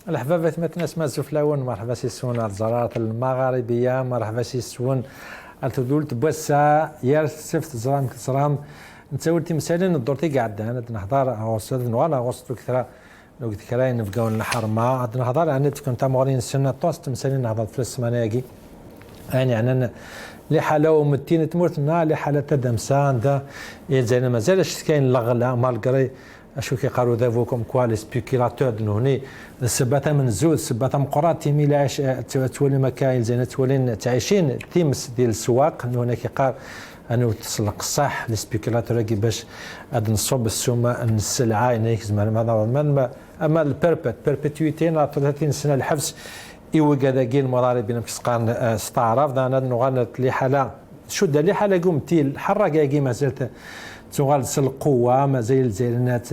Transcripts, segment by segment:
الحبابات مثلا اسماء الزفلاون مرحبا سيسون الزرارة المغاربية مرحبا سيسون التدول تبوسا يا سفت زرام كسرام نتسول تمثالين الدورتي قاعد انا نحضر اوصل نوالا وصلت كثرة لو قلت كراين نفقاون الحرمة عاد نحضر عندنا تكون تمغرين السنة طوس تمثالين نهضر في السماناقي يعني أنا لحالة ومتين تمرتنا لحالة تدمسا عندها زين مازال كاين لغلا مالغري اشو كيقالوا دافوكم كوا لي سبيكيلاتور هوني السباته من زود السباته مقرات تيمي لاش تولي مكاين زين تولين تعيشين تيمس ديال السواق هنا كيقال انه تسلق الصح لي سبيكيلاتور باش هاد نصوب السومه السلعه يعني زعما هذا اما البيربيتويتي 30 سنه الحبس ايوا كذا المضاربين كسقان استعرف دانا نغال لي حاله شو دا لي حاله قمتي الحره كاكي مازالت تغال القوه مازال زينات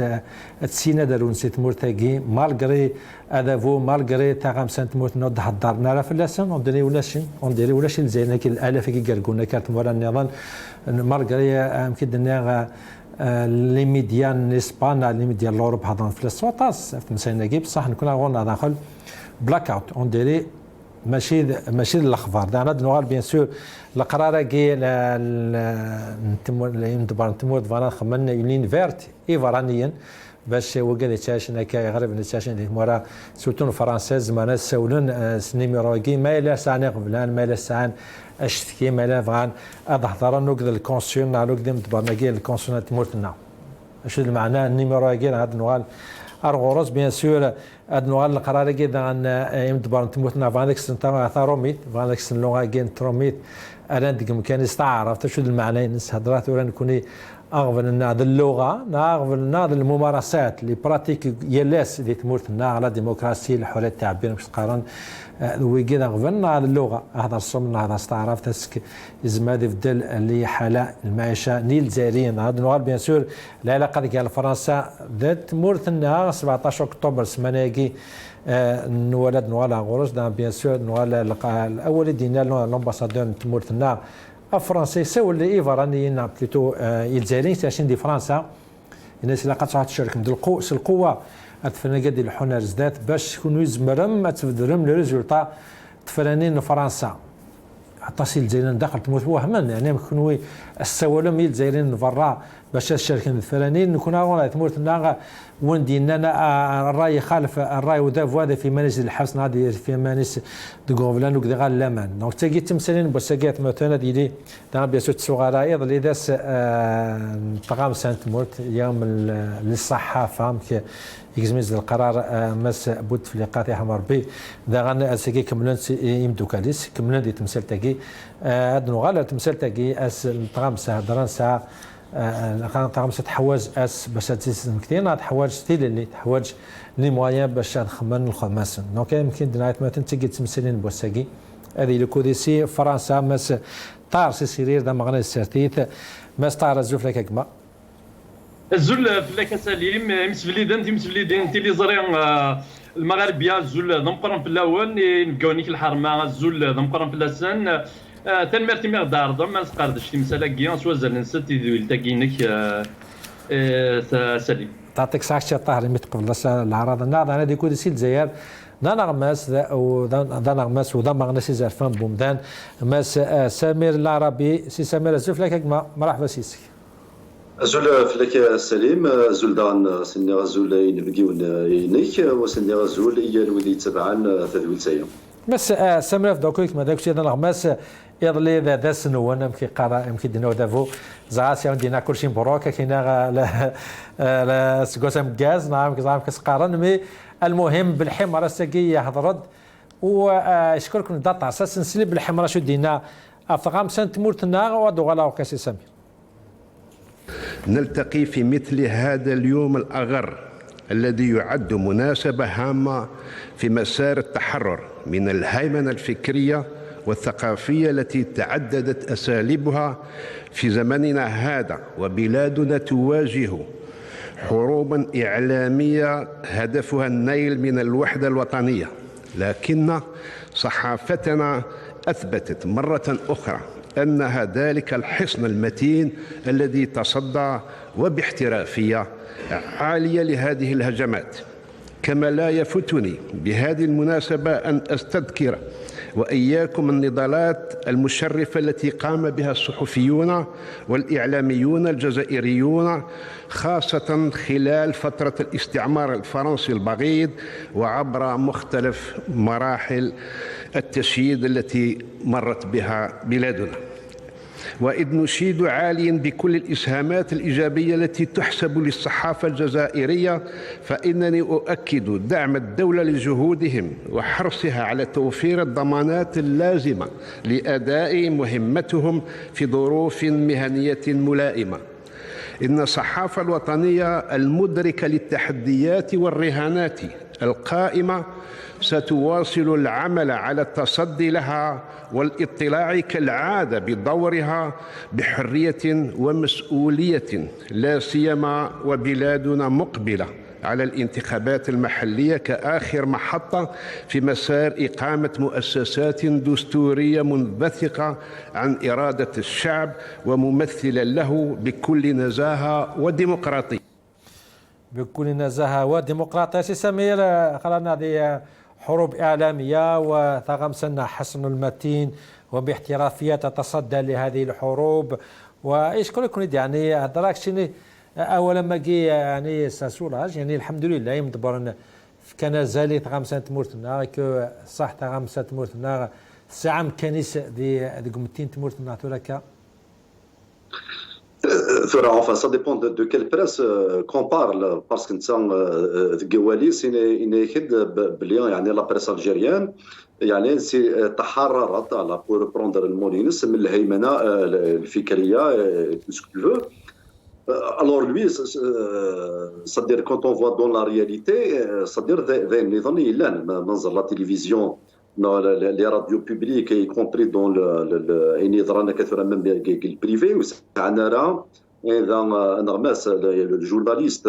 السينا دارون سيت مورتاكي مالغري هذا فو مالغري تا 5 تموت نوض حضرنا راه فلاسن اون ديري ولا شي زين كي الالاف كي قالكونا كانت مورا النظام مالغري يمكن دنا لي ميديا اسبان لي ميديا الاوروب هضرنا في السوطاس في مسايناكي بصح نكون غون داخل بلاك اوت اون ديري ماشي الاخبار دانا نوال بيان سور القرار كي نتمور فانا خملنا يولين فيرت ايفرانيا باش وكذا تاشن هكا غريب تاشن ديك مورا سورتو فرانسيز ما نسولون سنيميرو كي ما الا ساعه قبلان ما الا ساعه اشتكي ما الا فغان اظهر نوك الكونسيون نوك ديم تبرمجي الكونسيون تمورتنا اش المعنى النيميرو كي هاد نوال ارغورس بيان سور هاد نوال القرار كي عن يمدبر تموتنا فانكس سنتا ثاروميت فانكس اللغه كين تروميت انا ديك كان يستعرف شو المعنى نس هضرات ولا نكوني اغفل هذا اللغه اغفل هذا الممارسات لي براتيك يلاس اللي تموتنا على ديمقراطيه الحريه التعبير باش تقارن وكذا غفلنا على اللغه هذا الصمنا هذا استعرف تسك زمادي بدل اللي حاله المعيشه نيل زارين هذا نوال بيان سور العلاقه ديال فرنسا ذات مورتنا 17 اكتوبر سماناكي نولد نوالا غورس دا بيان سور نوالا الاول دينا لامباسادور مورتنا فرنسي سول لي ايفرانيين بلوتو الجزائريين ساشين دي فرنسا الناس اللي قد تشارك من القوه الفرنقه ديال الحنر زدات باش يكونوا يزمرم تفدرم لي ريزولطا تفرانين فرنسا حتى سي الجزائريين داخل تموت وهما يعني كونوا السوالم الجزائريين برا باش الشركه الفرانين نكون ولا تموت لنا وين دينا الراي يخالف الراي وداف هذا في منازل الحبس نادي في منازل دو غوفلان وكذا غال لامان دونك تاكي تمثالين بوساكات مثلا ديالي دا بيان سو الصغار ايضا اللي داس طقام سانت مورت يوم للصحافه يكزميز القرار مس بود في لقاء حمر بي دا غن اسكي كملن يمدو كاليس كملن دي تمثال تاكي هاد نغال تمثال تاكي اس طقام ساعه دران ساعه طقام تحواج اس باش تسيستم كثير تحواج ستيل اللي تحواج لي مويان باش نخمن الخماسن دونك يمكن دنايت مثلا تجي تمثالين بوساكي هذه لكوديسي فرنسا مس طار سيرير دا مغنى السرتيت مس طار الزوف لك كما الزول فلاك سليم مسفليدين انت اللي زريان المغاربيه الزول ضمقرن في الاول نبقاونيك الحرمه الزول ضمقرن في اللسان تنمرتي مقدار ضم ما نسقردش تمسالا سوازل نسيت يدويل تاكينك سليم تعطيك ساعه طاهر مي تقبل العراض النهضه انا ديكو سي الجزائر دانا غماس ودانا غماس ودا مغنسي زرفان بومدان ماس سمير العربي سي سمير الزوف لك مرحبا سيسي زول فلك سليم زول دان سني زول ينبغيون ينيك وسني زول يلودي تبعا تدويل سايا بس سمرف دوكيك ما داكشي انا غماس يضلي ذا سنو انا يمكن قرا يمكن دينا دافو زعاس عندنا كلشي مبروك كاينه لا سكوسم غاز نعم كزعم كسقارن مي المهم بالحمره الساقيه هضرد واشكركم داتا اساس نسلب بالحمره شو دينا افغام سنت مورتنا ودغلا وكاسي سمي نلتقي في مثل هذا اليوم الأغر الذي يعد مناسبة هامة في مسار التحرر من الهيمنة الفكرية والثقافية التي تعددت أساليبها في زمننا هذا وبلادنا تواجه حروبا إعلامية هدفها النيل من الوحدة الوطنية، لكن صحافتنا أثبتت مرة أخرى أنها ذلك الحصن المتين الذي تصدى وباحترافية عالية لهذه الهجمات. كما لا يفتني بهذه المناسبة أن أستذكر وإياكم النضالات المشرفة التي قام بها الصحفيون والإعلاميون الجزائريون خاصة خلال فترة الاستعمار الفرنسي البغيض وعبر مختلف مراحل التشييد التي مرت بها بلادنا. وإذ نشيد عاليا بكل الإسهامات الإيجابية التي تحسب للصحافة الجزائرية، فإنني أؤكد دعم الدولة لجهودهم وحرصها على توفير الضمانات اللازمة لأداء مهمتهم في ظروف مهنية ملائمة. إن الصحافة الوطنية المدركة للتحديات والرهانات القائمة ستواصل العمل على التصدي لها والاطلاع كالعادة بدورها بحرية ومسؤولية، لا سيما وبلادنا مقبلة على الانتخابات المحلية كآخر محطة في مسار إقامة مؤسسات دستورية منبثقة عن إرادة الشعب وممثلة له بكل نزاهة وديمقراطية. بكل نزاهة وديمقراطية. سي سمير، قرانا هذه حروب إعلامية وثغمسنا حسن المتين وباحترافية تتصدى لهذه الحروب. وإيش كل يعني هضراك شنو أولا ما جي يعني ساسولاج يعني الحمد لله يمدبرن كان زالي ثغمسنا تمورتنا كو صح ثغمسنا تمورتنا ساعة كنيس دي قمتين تمورتنا تولكا. Enfin, ça dépend de quelle presse qu'on parle, parce que la presse algérienne تحررت pour reprendre le mot من الهيمنة الفكرية, tout ce que tu veux. Alors lui, c'est-à-dire quand on voit dans la réalité, c'est-à-dire la télévision, les radios publiques, y compris dans le privé, le journaliste,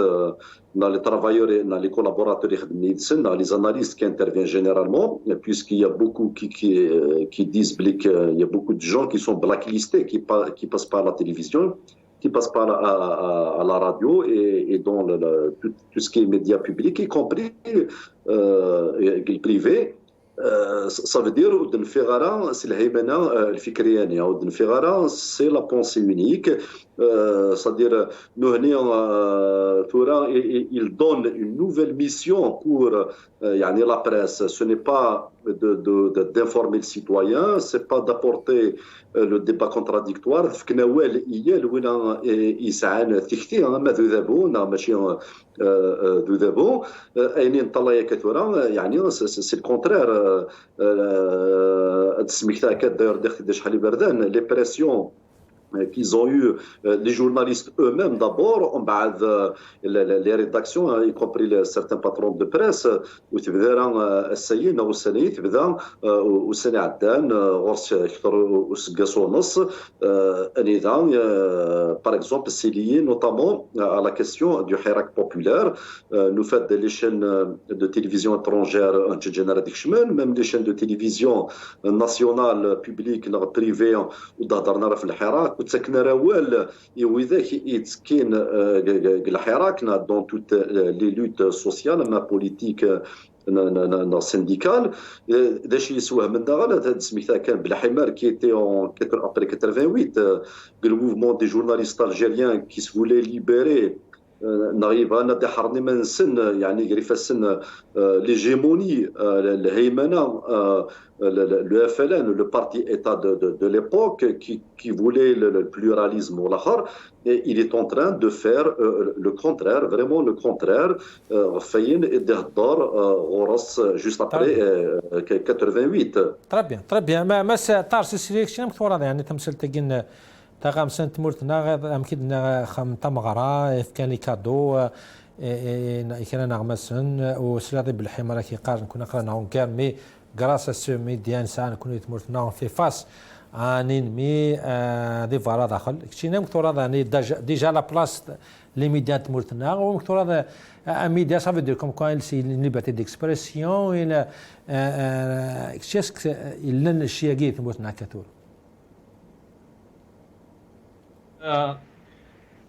les travailleurs, les collaborateurs, les analystes qui interviennent généralement, puisqu'il y a beaucoup qui disent qu'il y a beaucoup de gens qui sont blacklistés, qui passent par la télévision, qui passent par à la radio et dans tout ce qui est médias publics, y compris le privé. Ça veut dire que c'est الهيمنة الفكرية أو الفغارة c'est la pensée unique, c'est-à-dire il donne une nouvelle mission pour la presse. Ce n'est pas d'informer le citoyen, c'est pas d'apporter le débat contradictoire. فكناوال إيال وين يسعان ثكتي ما ذوذابون ماشي ذوذابون أينين طلعي كثورة يعني c'est le contraire. تسميتها كداير داخل شحال بردان لي بريسيون qu'ils ont eu les journalistes eux-mêmes d'abord, les rédactions, y compris certains patrons de presse, où tu veux السيين أو السنيت تبدا وسنة عدان غرس أكثر وسقاسونص نظام. Par exemple, c'est lié notamment à la question du حراك populaire. Nous faisons des chaînes de télévision étrangères, même des chaînes de télévision nationales, publiques, privées, ودهضرنا في الحراك وتسكنا روال وذاك يتسكين الحراكنا dans toutes les luttes sociales ما politique syndicale. داش يسواه من داغ هذا سميتها كان بالحمار qui était en après 88 le mouvement des journalistes algériens qui se voulaient libérer نغيب انا دي حرني من سن يعني قريفه السن l'hégémonie الهيمنه le FLN, le parti État de l'époque qui voulait le pluralisme ou l'autre, et il est en train de faire le contraire, vraiment le contraire. Fayin et Derdor, juste après 88. Très bien, très bien. ما تعرف السليكشن مكثورة يعني تمثل تجين تغام سنت مورتنا أمكن خم تمغرا كان كادو كان نغمسن وسلادي بالحمارة كي قارن كنا قرنا هون مي grâce à ce média إنسان كنا يتمرتنا في فاس un ennemi دي فارا داخل كشينا مكثورة يعني déjà la place les médias تمرتنا ومكثورة un média ça veut dire comme quoi c'est une liberté d'expression il qu'est-ce que il l'a الشياقي تمرتنا كثور.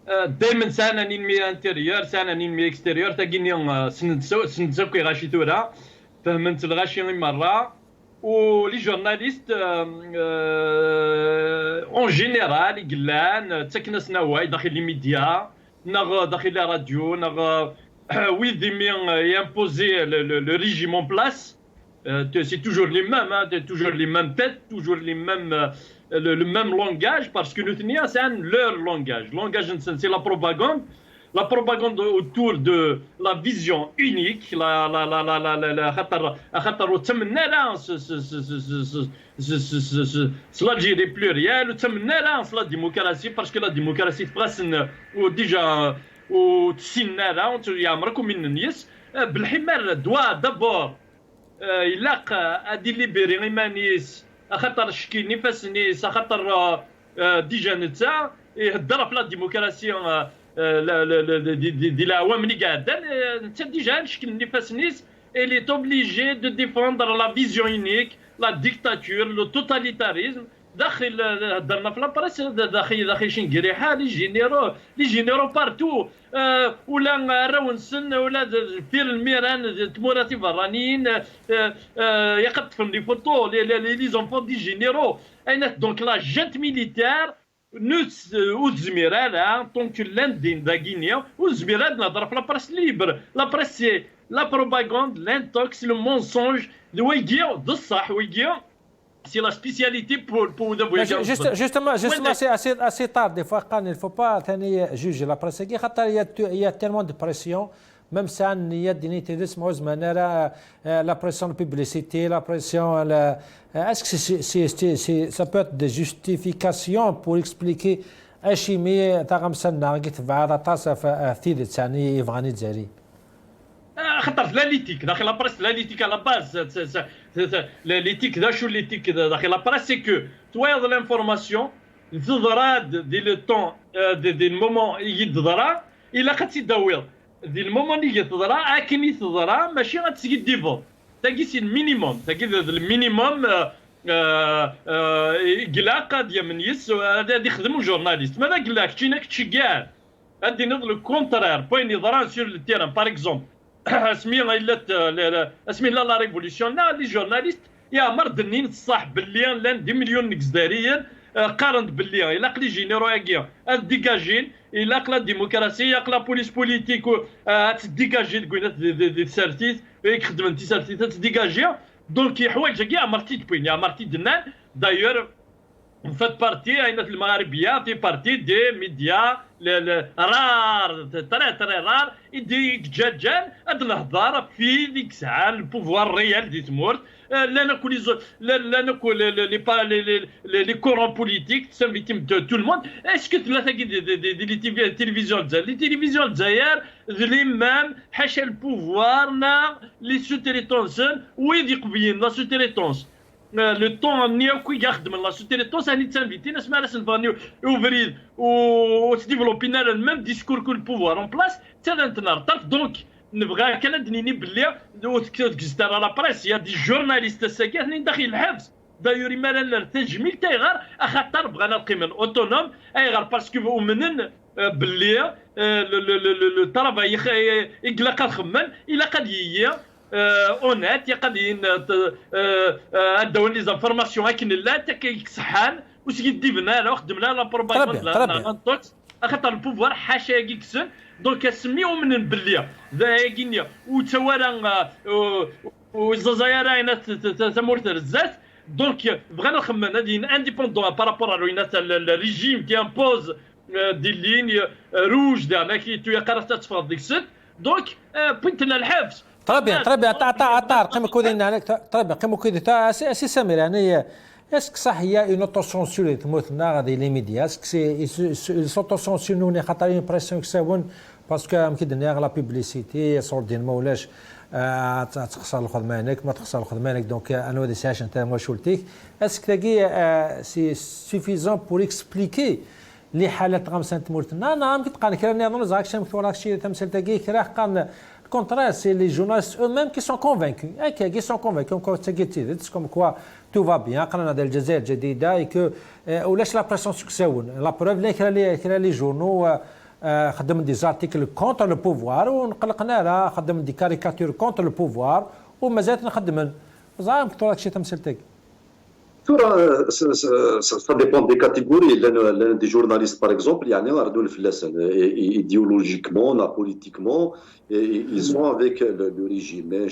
دائما سانا نينمي انتيريور سانا نينمي اكستيريور تاكيني سنتسوكي غاشي تورا فهمت الغاشي مره ولي جورناليست اون جينيرال يقلان تسكنس نواي داخل لي ميديا نغ داخل لا راديو نغ ويدي يمبوزي لو ريجيم اون بلاس c'est toujours les mêmes, hein, toujours les mêmes têtes, toujours les mêmes, le même langage, parce que le Tnia, c'est leur langage. Le langage, c'est la propagande autour de la vision unique, l'Algérie plurielle, la démocratie, parce que la démocratie, déjà, au Tsinara, il y a un بالحمار doit d'abord يلاق ادي ليبيري غيمانيس خاطر شكي نفاس نيس خاطر ديجا نتا يهضر في لا ديموكراسي دي العوام اللي قاعدين نتا ديجا شكل نفاس نيس elle est obligée de défendre la vision unique, la dictature, le totalitarisme. داخل هضرنا في لابريس داخل شنقريحه لي جينيرو بارتو ولا راونسن ولا دير الميران تموراتي برانيين يقطفن لي فوتو لي زونفون دي جينيرو اين دونك لا جنت ميليتير وزميران طونك لاندين دا غينيا وزميران نهضر في لابريس ليبر لابريس سي لا بروباغوند لانتوكس لو مونسونج ويجيو بصح ويجيو. C'est la spécialité pour Justement, c'est assez tard. Des fois, il ne faut pas juger la presse. Il y a tellement de pression. Même si il y a des nitérismes, la pression de publicité, la pression. Est-ce que ça peut être des justifications pour expliquer Hachimi, Taramsan, Gitva, Tassa, Thid, Tsani, Ivrani, Zeri? خاطر لا ليتيك داخل لابريس لا ليتيك على باز ليتيك دا شو ليتيك داخل لابريس سي كو تويض لانفورماسيون تضراد دي لو طون دي المومون يجي تضرا الا قد تداويض دي المومون اللي يجي تضرا اكني تضرا ماشي غتسقي ديفو تاكي سي المينيموم تاكي المينيموم قلاقه ديال من يس هذا يخدموا جورناليست ماذا قال لك تشي كاع غادي نض لو كونترير بوين يضران سور لو تيران باغ اكزومبل اسمي لا ريفوليسيون لا لي جورناليست يا مرض النين الصح باللي لان 2 مليون نكزداريين قارنت باللي الا لي جينيرو ياكيا ديكاجين الا لا ديموكراسي يا لا بوليس بوليتيك تديكاجي دي سارتيت يخدم انت سارتيت تديكاجي دونك حوايج كاع مرتي تبين يا مرتي دنان دايور فات بارتي اين المغاربيه في بارتي دي ميديا رار تري رار يدي جاجان هاد الهضره في ديك الساعه البوفوار ريال دي تمورت لا نكون لي كورون بوليتيك سام فيتيم دو تو الموند اسكو ثلاثه دي تيليفزيون الجزائر لي تيليفزيون الجزائر لي مام حاشا البوفوار نا لي سوتيريتونسن وين يقبين لا سوتيريتونس لو طون نيوكو يخدم لا سوتيريتونس راني تانفيتي ناس ما راس نفانيو اوفريد و تديفلوبينا الميم ديسكور كو البوفوار اون بلاس حتى نتنرطف دونك نبغى كان دنيني باللي تكزت على لا بريس يا دي جورناليست ساكن داخل الحبس دايوري مالا التجميل تايغار اخاطر بغانا القيمه اوتونوم ايغار باسكو ومنن باللي لو طرافاي يقلق الخمن الا قد يي اونات يقدين اداو لي زانفورماسيون هاكن لا تكيكسحان وسكي ديفنا لا خدمنا لا بروباغوند لا انتوكس خاطر البوفوار حاشا كيكسن دونك سميو من باللي ذا كينيا وتوارا وزازايرا تمورت الزات دونك بغينا نخمم هادي انديبوندون بارابور روينات الريجيم كي امبوز دي لين روج دانا كي تو يقرا تتفاض ديك السد دونك بنتنا الحبس Très bien. Comme c'est Samir, est-ce que ça y a une autocensure des les médias? Est-ce que ils s'autocensurent nous on a une pression que ça parce que la publicité sur des moulages تخسر الخدمانك ما تخسر الخدمانك دونك انا هذا ساش انت ما شولتيك اسك تلاقي سي سوفيزون بور اكسبليكي لي حالات غمسان تمورتنا نعم كتقان كرا نظن زاك شي مثورا شي تمثل تلاقي كرا قان contraire, c'est les journalistes eux-mêmes qui sont convaincus. Qui sont convaincus, comme quoi tout va bien, qu'on a des Algérie et que on laisse la pression sur ça. La preuve, les journaux, خدم دي زارتيكل كونتر لو بوفوار ونقلقنا لها خدم دي كاريكاتور كونتر لو بوفوار ومازالت نخدم زعما كثر شي تمثلتك Ça dépend des catégories. L'un des journalistes, par exemple, il y a un ardou idéologiquement, politiquement, ils sont avec le régime. Mais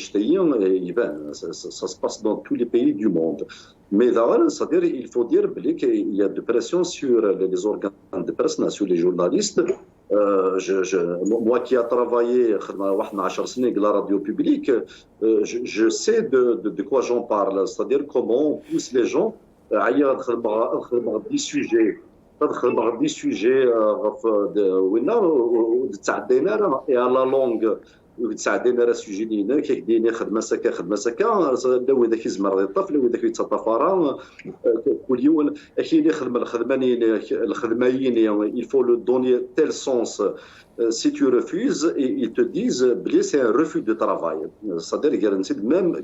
ça se passe dans tous les pays du monde. Mais c'est-à-dire, il faut dire qu'il y a de pression sur les organes de presse, sur les journalistes. Moi qui ai travaillé à la radio publique, je sais de quoi j'en parle. C'est-à-dire comment on pousse les gens à des sujets. des sujets et à la langue تساعدنا راه سوجي لينا كيديني خدمه سكا لا وذا كيزمر الطفل وذا كيتطفر كل يوم كاين يخدم الخدمايين il faut le donner tel sens si tu refuses ils te disent بلي c'est un refus de travail c'est-à-dire même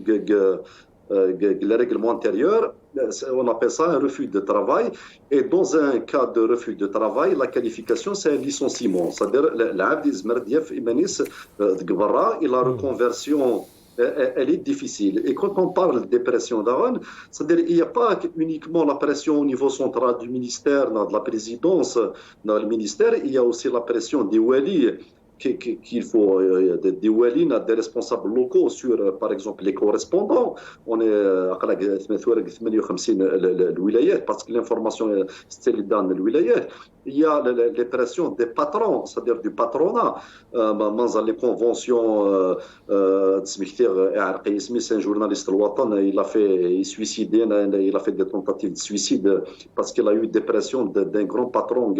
le règlement intérieur, on appelle ça un refus de travail. Et dans un cas de refus de travail, la qualification, c'est un licenciement. C'est-à-dire, et la reconversion, elle est difficile. Et quand on parle de pression d'Aaron, c'est-à-dire qu'il n'y a pas uniquement la pression au niveau central du ministère, de la présidence, dans le ministère, il y a aussi la pression des wali. Qu'il faut des walines, des responsables locaux sur, par exemple, les correspondants. On est à الولايات parce que l'information c'est dans الولايات. Il y a les pressions des patrons, c'est-à-dire du patronat. Dans les conventions, c'est un journaliste الوطن, il a fait suicider, il a fait des tentatives de suicide parce qu'il a eu des pressions d'un grand patron.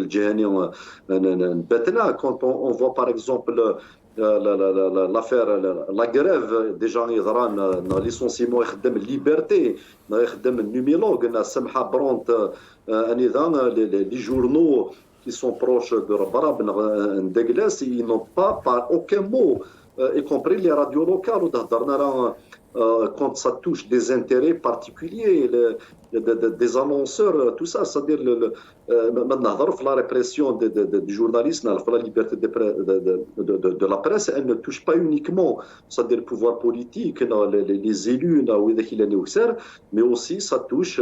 Quand on voit par exemple l'affaire, la grève des gens iran, le licenciement de liberté, de numérologue, les journaux qui sont proches de Rabarab, ils n'ont pas par aucun mot, y compris les radios locales, quand ça touche des intérêts particuliers, des annonceurs, tout ça, c'est-à-dire la répression du journalisme, la liberté de la presse, elle ne touche pas uniquement, c'est-à-dire le pouvoir politique, les élus, mais aussi ça touche,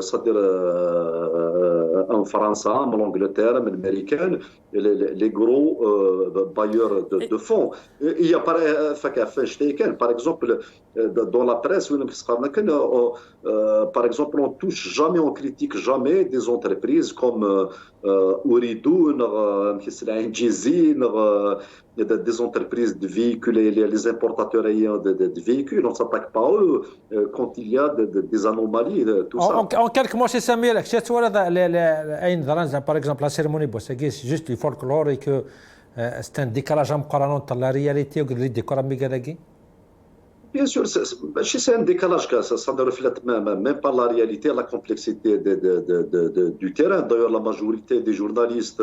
c'est-à-dire en France, en Angleterre, en Américaine, les gros bailleurs de fonds. Il y a par exemple, dans la presse, par exemple, on touche jamais, on critique jamais des entreprises comme Ooredoo, des entreprises de véhicules, les importateurs de véhicules, on ne s'attaque pas à eux quand il y a des anomalies, tout ça. En quelques mots, c'est Samir, par exemple, la cérémonie Boussagui, c'est juste du folklore et que c'est un décalage entre la réalité et le décor ambigalagui. Bien sûr, c'est un décalage, ça ne reflète même pas la réalité, la complexité du terrain. D'ailleurs, la majorité des journalistes,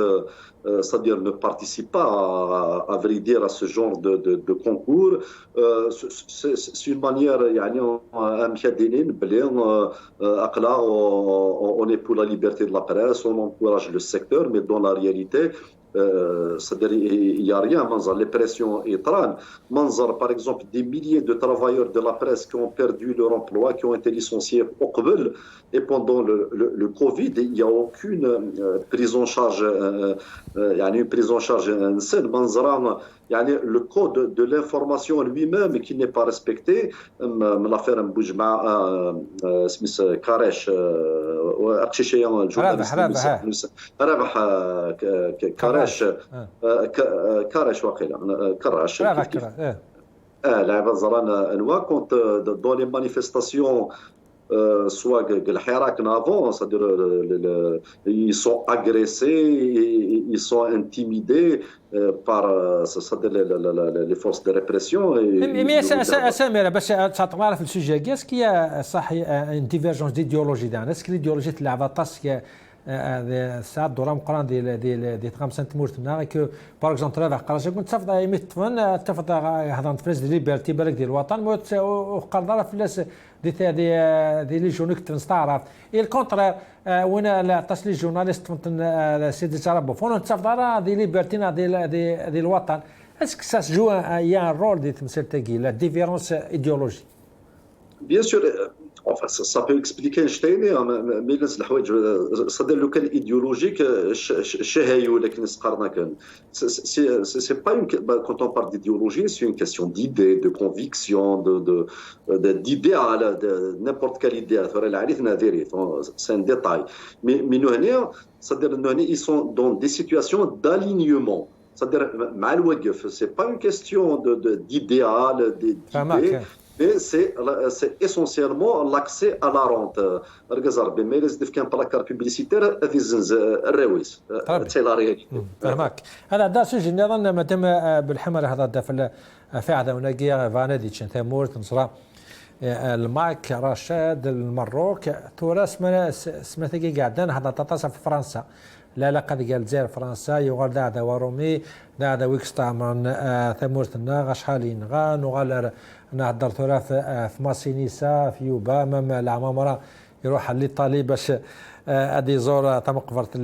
c'est-à-dire ne participent pas, à vrai dire, à ce genre de concours. C'est une manière, on est pour la liberté de la presse, on encourage le secteur, mais dans la réalité, c'est-à-dire il n'y a rien. Les pressions étranges. Par exemple, des milliers de travailleurs de la presse qui ont perdu leur emploi, qui ont été licenciés au Qbel, et pendant le Covid, il n'y a aucune prise en charge. Il y a une prise en charge. Le code de l'information lui-même qui n'est pas respecté. L'affaire Mboujma, Smith Karesh, كارش واقيلا كراش لعبة زران أنواع كنت dans les manifestations soit الحراك avant, c'est-à-dire ils sont agressés, ils sont intimidés par les forces de répression. Mais Samir, باش تعطينا في السوجي est-ce qu'il y a صح une divergence d'idéologie est-ce que l'idéologie de la Vatas ساعات دورة مقران ديال 5 تمورتنا كو باغ اكزومبل ترافع قراش كنت تفض يمتفن تفض هذا فلاس ديال ليبرتي بالك ديال الوطن موت وقرض فلاس دي لي جونيك تنستعرف الكونترير وين لا تصل لي جورناليست سيدي ترابو فون تفضل دي ليبرتينا ديال الوطن اسك سا جو يا رول دي تمثيل تاعي لا ديفيرونس ايديولوجي بيان سور enfin ça peut expliquer Einstein mais الحوايج صدر لو كان ايديولوجيك شهاي ولكن سقرنا كان c'est pas une quand on parle d'idéologie c'est une question d'idée de conviction d'idéal de n'importe quelle idée فرا عرفنا ذيري c'est un détail mais nous هنا صدر انه ils sont dans des situations d'alignement c'est-à-dire مع الوقف c'est pas une question d'idéal d'idée mais c'est essentiellement l'accès à la rente. Regarde, mais les différents placards publicitaires, ils الرويس. C'est la réalité. فهمك. هذا دا سجن أظن ما تم بالحمر هذا دا في عدا ونجيا فانديتش تامور تنصرا الماك رشاد المروك تورا اسمه ثقي قاعدين هذا تتصل في فرنسا. لا قد قال زير فرنسا يغال دا ورومي دا ويكستا من ثمورتنا غشحالين غان وغال نهضر ثلاث في ماسينيسا في يوبا مام العمامرة يروح لإيطالي باش ادي زور تم قفرت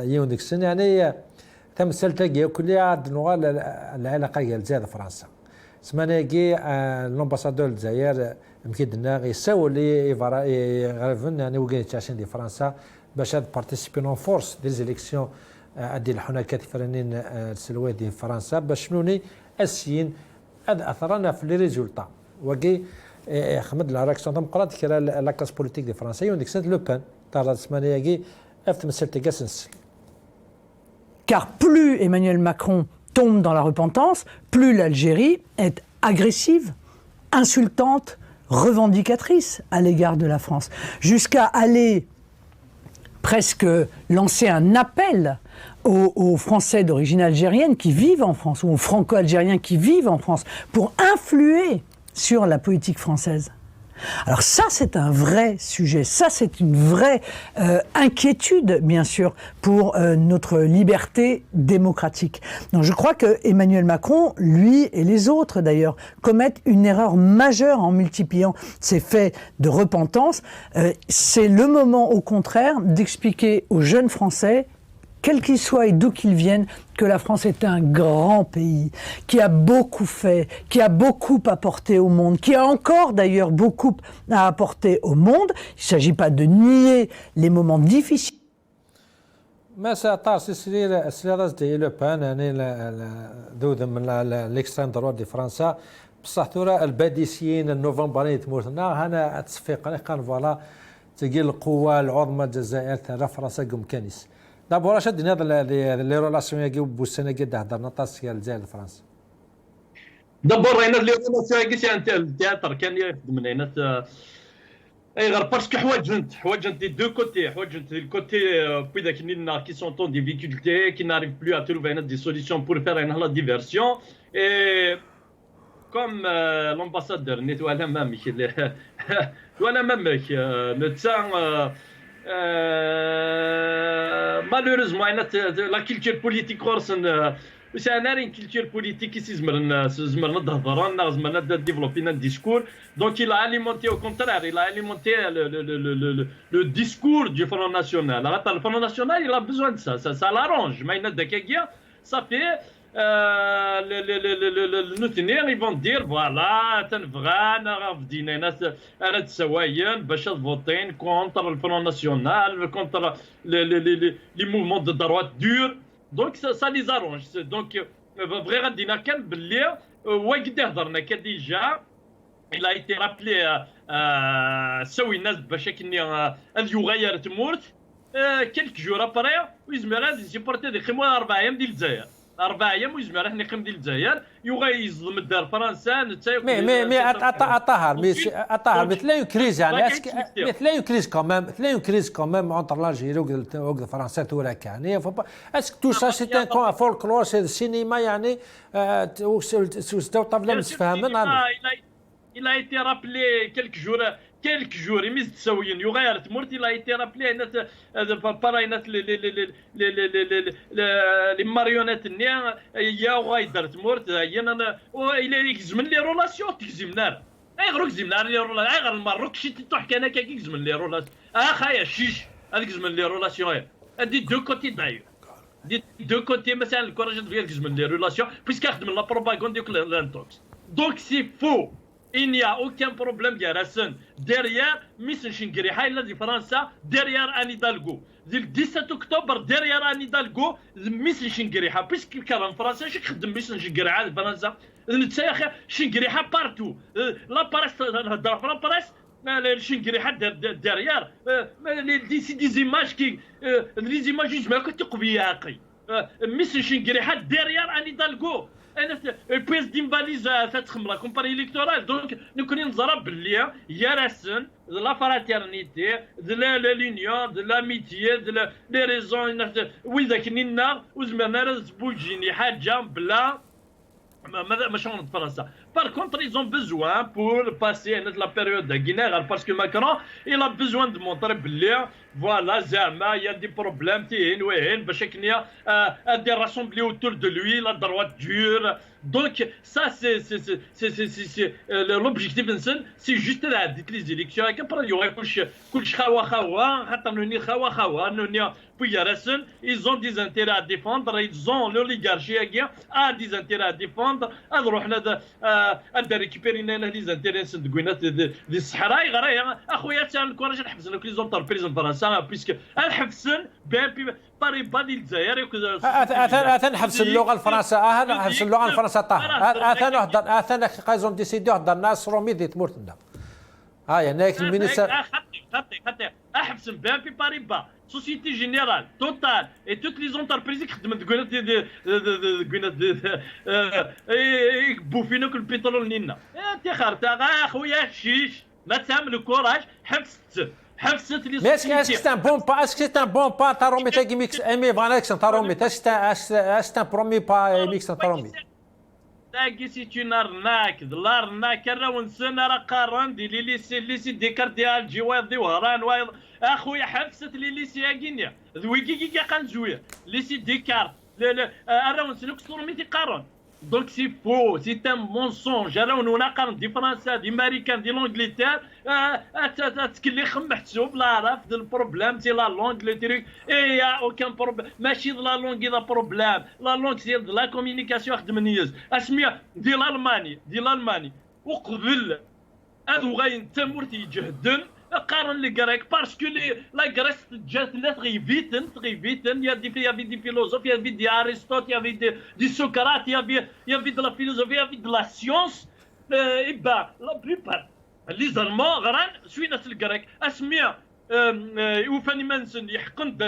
يونديك السن يعني تم سلتقي وكل عاد نغال العلاقه ديال زاد فرنسا سمانا كي الامباسادور الجزائر مكيدنا يساو لي غرفن يعني وكاين تاشين دي فرنسا باش هاد بارتيسيبي اون فورس دي زيليكسيون ادي الحنكات فرنين السلوات دي فرنسا باش نوني اسين هذا اثرنا في لي ريزولتا وكي خمد لا راكسيون ديمقراطيك لا كلاس بوليتيك دي فرنسا ديك سنت لو بان تاع السمانيه كي افتمسل تيغاسنس. Car plus Emmanuel Macron tombe dans la repentance, plus l'Algérie est agressive, insultante, revendicatrice à l'égard de la France, jusqu'à aller presque lancer un appel aux Français d'origine algérienne qui vivent en France, ou aux Franco-algériens qui vivent en France, pour influer sur la politique française. Alors ça, c'est un vrai sujet, ça c'est une vraie inquiétude, bien sûr, pour notre liberté démocratique. Donc je crois que Emmanuel Macron, lui et les autres d'ailleurs, commettent une erreur majeure en multipliant ces faits de repentance. C'est le moment, au contraire, d'expliquer aux jeunes Français, quels qu'ils soient et d'où qu'ils viennent, que la France est un grand pays, qui a beaucoup fait, qui a beaucoup apporté au monde, qui a encore d'ailleurs beaucoup à apporter au monde. Il ne s'agit pas de nier les moments difficiles. ما سأطار سلسلة دي لو بان يعني ذو من الاكستريم دروار دي فرنسا بصح ترى الباديسيين النوفمبريين تمورتنا هنا تصفيق كان فوالا تقول القوة العظمى الجزائر تاع فرنسا قم كنيس. دابا واش هاد هذا لي ريلاسيون ياكي بوسنا قد هضرنا طاس ديال الجزائر فرنسا دابا راينا لي ريلاسيون ياكي انت التياتر كان يخدم هنا اي غير باسكو حوايج دي دو كوتي حوايج دي الكوتي بي داك الناس كي سون طون ديفيكولتي كي ناريف بلو ا تروفي هنا دي سوليسيون بور فير هنا لا ديفيرسيون اي كوم لامباسادور نيتوالا مامك ولا مامك نتا malheureusement la culture politique خورسن واش انا رين culture politique كي زمرنا نهضروا زمرنا ديفلوبينا ديسكور donc il a alimenté au contraire il a alimenté le discours du Front National. Le Front National il a besoin de ça l'arrange ما يناد داكيا صافي الاثنين ils vont dire voilà تنبغى غافدين ناس انا تسواين باش تفوتين كونتر الفرون ناسيونال كونتر لي موفمون دو دروات دور دونك سا لي زارونج دونك بغي غادينا كان باللي واقد هضرنا كديجا il a été rappelé سوي الناس باش كني اليغير تمورت كلك جور ابري ويزمر غادي سيبورتي دي خيمو 4 ايام ديال الجزائر 4 ايام ويزمر راح نقيم ديال الجزائر يوغا يظلم الدار فرنسا نتا مي اطهر مثل لا كريز يعني مثل لا كريز كوميم انتر لالجيري و فرنسا توراك يعني اسك تو سا سي ان فولكلور سي السينما يعني واستو طابله متفاهمين. Il a été rappelé quelques jours كيلك جور يميز تساويين يغير تمورتي لا ايتي رابلي باراينات لي ماريونيت نيا يا غايدر تمورت هي انا الى يكزم لي رولاسيون تكزم نار غير كزم نار لي رولاسيون غير المروك شي تحكي انا كيكزم لي رولاسيون خايا شيش هذيك زمن لي رولاسيون هادي دو كوتي داير دي دو كوتي مثلا الكوراج ديال كزمن لي رولاسيون بيسك خدم لا بروباغوند ديال لانتوكس دونك سي فو il n'y a aucun problème derrière Miss Shingriha il a dit France derrière Anne Hidalgo le 17 octobre derrière Anne Hidalgo Miss Shingriha puisque كان فرنسا شي خدم Miss Shingriha فرنسا نتا اخي Shingriha partout la presse نهضر في la presse Shingriha derrière des images qui les images ما كتقوا بيا اخي Miss Shingriha derrière Anne Hidalgo البيس ديم فاليز تتخم لا كومباني الكتورال دونك نكون نزرب باللي يا راسن لا فراتيرنيتي دو لونيون دو لاميتي دو لي ريزون وذاك نينا وزمرنا راس بوجيني حاجه بلا ماشي من فرنسا. Par contre, ils ont besoin pour passer la période de Guinée, parce que Macron, il a besoin de montrer voilà, il y a des problèmes, il y a des rassemblés autour de lui, la droite dure. Donc, ça, c'est l'objectif, c'est juste là, les élections. Après, il y aura ils ont des intérêts à défendre, ils ont l'oligarchie a des intérêts à défendre. أنت ريكيبيرينا لي زانتيريس دكوينات دي الصحراء غرايا اخويا تاع الكوراج نحبسنا كل زونتر بريزون فرنسا بيسك الحبسن باريبا ديال الجزائر اثن حبس اللغه الفرنسا حبس اللغه الفرنسا اثن نهضر اثن قايزون ديسيديو هضر الناس رومي ديت مورتنا هناك المينيستر خطي احبس بامبي باريبا Société Générale, Total et toutes les entreprises qui خدمت بوفينو كل البترول نينا انت خرطا اخويا شيش ما تعمل الكوراج حبست لي ماشي اسكو ان بون با اسكو ان بون با تارومي تاع ميكس امي فانكس تارومي اسكو ان برومي با ميكس تارومي تاكي سي تون ارناك الارناك راهو نسنا راه قارن دي لي ديكار ديال الجواد دي وهران اخويا حبست لي ليسي غينيا ذويكي قنزويه ليسي ديكار راهو نسلك صورمي تيقارن دونك سي فو سي ان مونسونج راهو نقارن دي فرنسا دي امريكان دي لونجليتير تكلي خم محسوب لا راه البروبليم سي لا لونغ لو تريك يا اوكان بروبليم ماشي لا لونغ لا بروبليم لا لونغ سي لا كومينيكاسيون خدم نيز اسميه دي الالماني وقبل هادو غاين تمورتي يجهدن قارن لي غريك باسكو لا غريس جات غي فيتن يا دي فيلوزوف يا دي ارسطوط يا دي سقراط يا دي لا فيلوزوفي يا دي لا سيونس لا بليبار لي زالمون غران سوينا الغريك اسميه وفاني مانسن يحقن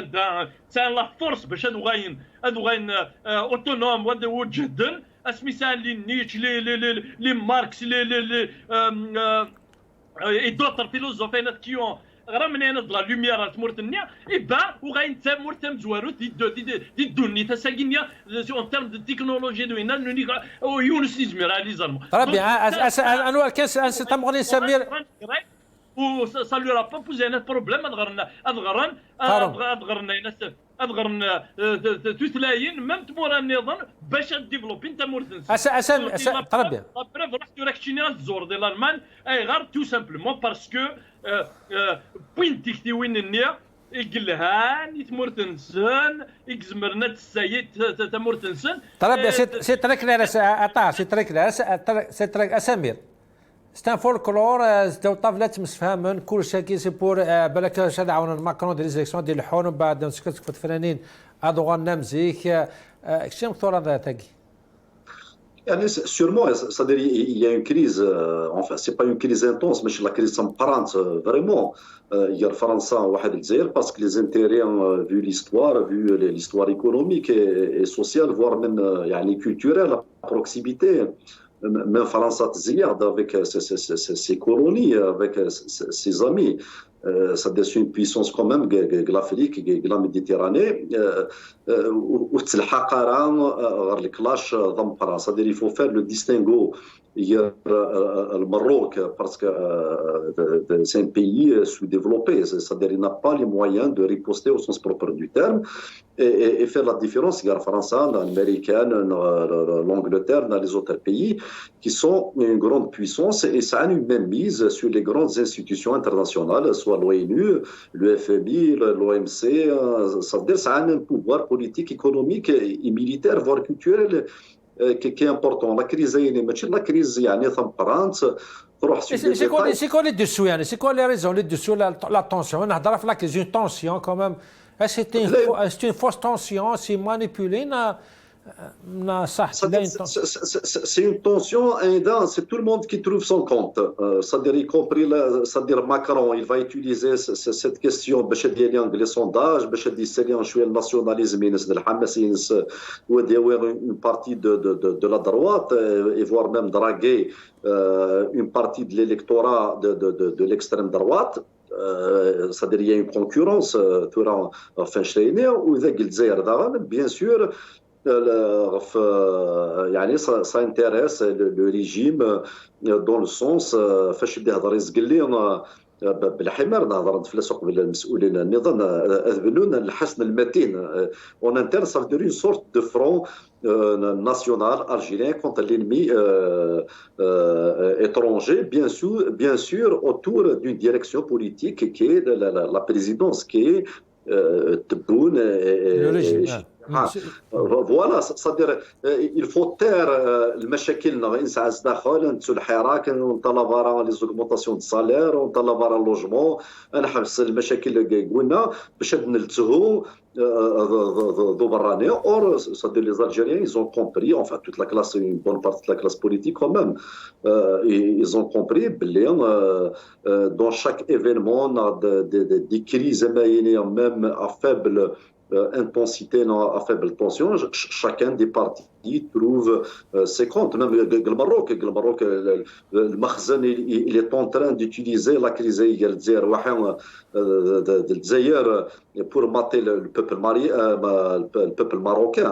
تاع لا فورس باش هادو غاين اوتونوم وجهدن اسمي سان لي نيتش لي ماركس et d'autres philosophes qui ont راه de la lumière تمورتنيا وغاين تمورتم زوارو دي دوني تساكينيا اون تيرم دو تكنولوجي دوينا يونس يزمر على لي زالمون ربي انوار كاس تمغني سمير و ça lui a pas posé un problème أدغرنا تتلاين مم تمور النظام باش ديفلوبي انت مورثنس طربي بريف رحت راكشيني الزور ديال الالمان اي غير تو سامبلومون باسكو بوين تيختي وين النيا يقلها تمورتنسن يكزمرنا تسايد تمورتنسن طربي سي ترك لا سي ترك اسامير ستان فولكلور زداو طافلات مسفهمن كل شيء كيسي بور بالك شاد عاون ماكرون ديال ليزيكسيون ديال الحون بعد نسكت في الفنانين ادوغان نمزيك كشي مكثور هذا تاكي يعني sûrement c'est-à-dire il y a une crise enfin c'est pas une crise intense mais la crise s'emparente vraiment il y a France واحد الجزائر parce que les intérêts vu l'histoire vu l'histoire économique et sociale voire même يعني culturelle la proximité même France avec ses colonies, avec ses amis. c'est une puissance quand même, l'Afrique, la Méditerranée, c'est-à-dire il faut faire le distinguo. Le Maroc, parce que c'est un pays sous-développé, c'est-à-dire il n'a pas les moyens de riposter au sens propre du terme et faire la différence. Il y a la France, l'Amérique, l'Angleterre, les autres pays qui sont une grande puissance et ça a une même mise sur les grandes institutions internationales, soit l'ONU, le FMI, l'OMC, c'est-à-dire ça a un pouvoir politique, économique et militaire, voire culturel qui est important. La crise la crise c'est quoi les dessous, c'est quoi les raisons les dessous la tension on a la crise une tension quand même c'est une fausse tension c'est manipulé c'est une tension c'est tout le monde qui trouve son compte, c'est-à-dire y compris c'est-à-dire Macron, il va utiliser cette question باش يدير les sondages باش يدير شويه الناسيوناليزم ينزل الحماس ينزل ودير une partie de la droite et voire même draguer une partie de l'électorat de l'extrême droite. C'est-à-dire il y a une concurrence fin شرايني وإذا قلت الجزائر bien sûr ça intéresse le régime dans le sens فاش يبدا يهضر يزقل لي بالحمار نهضر نتفلسوا قبل المسؤولين النظام اذبلون الحسن المتين on interne ça veut dire une sorte de front national algérien contre l'ennemi étranger bien sûr autour d'une direction politique qui est la présidence qui est Tebboune le régime. Voilà, c'est-à-dire il faut taire المشاكل ننسعز داخل نتسو الحراك ونطلب راه لي زوغمونطاسيون دو سالير ونطلب راه اللوجمون نحبس المشاكل اللي قلنا باش نلتهو ذو براني اور c'est-à-dire les Algériens ils ont compris, enfin toute la classe, une bonne partie de la classe politique quand même, ils ont compris بلي dans chaque événement on a des crises même à faible intensité, à faible tension, chacun des partis trouve ses comptes. Même le Maroc, le Makhzen, il est en train d'utiliser la crise pour mater le peuple marocain.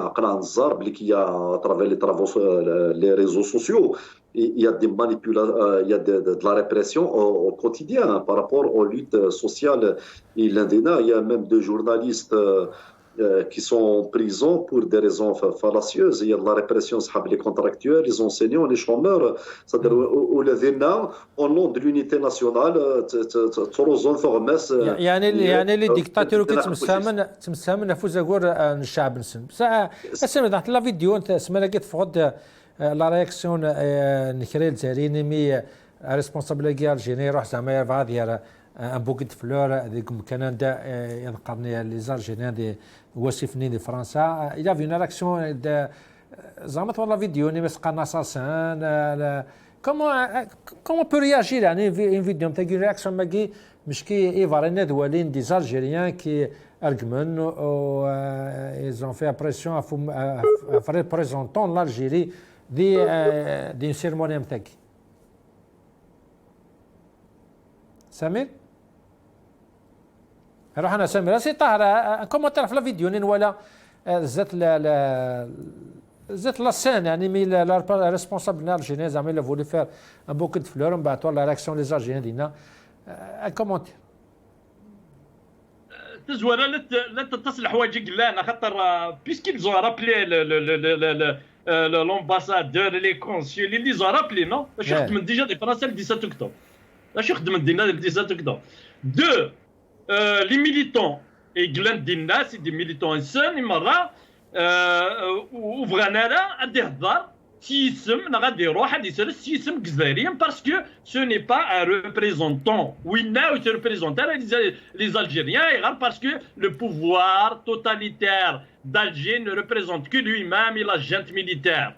Qu'il y a à travers les réseaux sociaux, il y a des manipulations, il y a de la répression au quotidien par rapport aux luttes sociales. Il y a même deux journalistes qui sont en prison pour des raisons fallacieuses. Il y a de la répression sur les contractuels, les enseignants, les chômeurs. C'est-à-dire au nom de l'unité nationale, يعني اللي ديكتاتور تمسامن نفوز اقول الشعب نسن بس اسمع تحت لا فيديو انت اسمع لقيت فقد لا رياكسيون نكريل زاريني مي ريسبونسابل كاع الجيني روح زعما فادير ان بوكي دو فلور هذيك كندا ينقرني لي زالجينيان دي وصفني دي فرنسا الى في اون رياكسيون زعما طول لا فيديو ني مسقى ناساسان comment peut réagir يعني une vidéo تاع رياكسيون ماكي مش كي ايفارين دوالين دي زالجيريان كي argument ils ont fait pression à représentant l'Algérie d'une cérémonie متاعي سمير روح انا سمير سي طاهر كومون تعرف لا فيديو نين ولا زات لا سين يعني مي لا ريسبونسابل الجيني زعما لا فولي فير ان بوكو دو فلور من بعد لا رياكسيون لي زالجيريان دينا كومونتير تزوره لا تتصل حوايج قلنا خاطر بيسكيل زو رابلي l'ambassadeur les consuls ils les ont rappelé non je خدم déjà des français le 17 octobre je خدم دينا le 17 octobre deux les militants et glande دينا c'est des militants انسان مره وفغانا راه غادي يهضر سيسم غادي يروح غادي يسال سيسم جزائريا باسكو سو ني با ان ريبريزونتون وينا و ريبريزونتون les Algériens غير باسكو لو بوفوار توتاليتير d'Alger ne représente que lui-même et la junte militaire.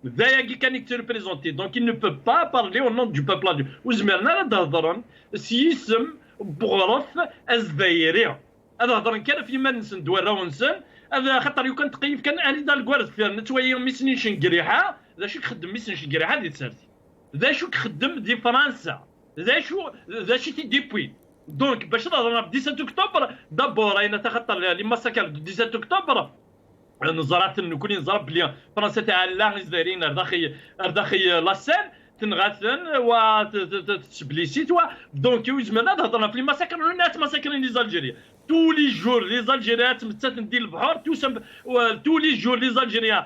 D'ailleurs, qui est représenté. Donc, il ne peut pas parler au nom du peuple algérien. وزمرنا لا تهضرون سيسم بغرف الجزائرية. هذا هضرن كان في منسن دوار ونسن. هذا خاطر يكون تقيف كان أهلي دار الكوارث فيها نتويا ميسنين شنقريحة. ذا شو خدم ميسن شنقريحة دي تسالتي. ذا شو خدم دي فرنسا. ذا شو تي ديبوي. دونك باش نهضر في 17 اكتوبر دابور راينا تخطر لي ماساكر 17 اكتوبر نزرات نكوني نزرب بلي فرنسا تاع لا دايرين رداخي لاسين تنغاثن و تبليسيت دونك يوزمنا هضرنا في المساكن ونات مساكن لي زالجيريا tous les jours les Algériens تمتساتن ديال البحر tous les jours les Algériens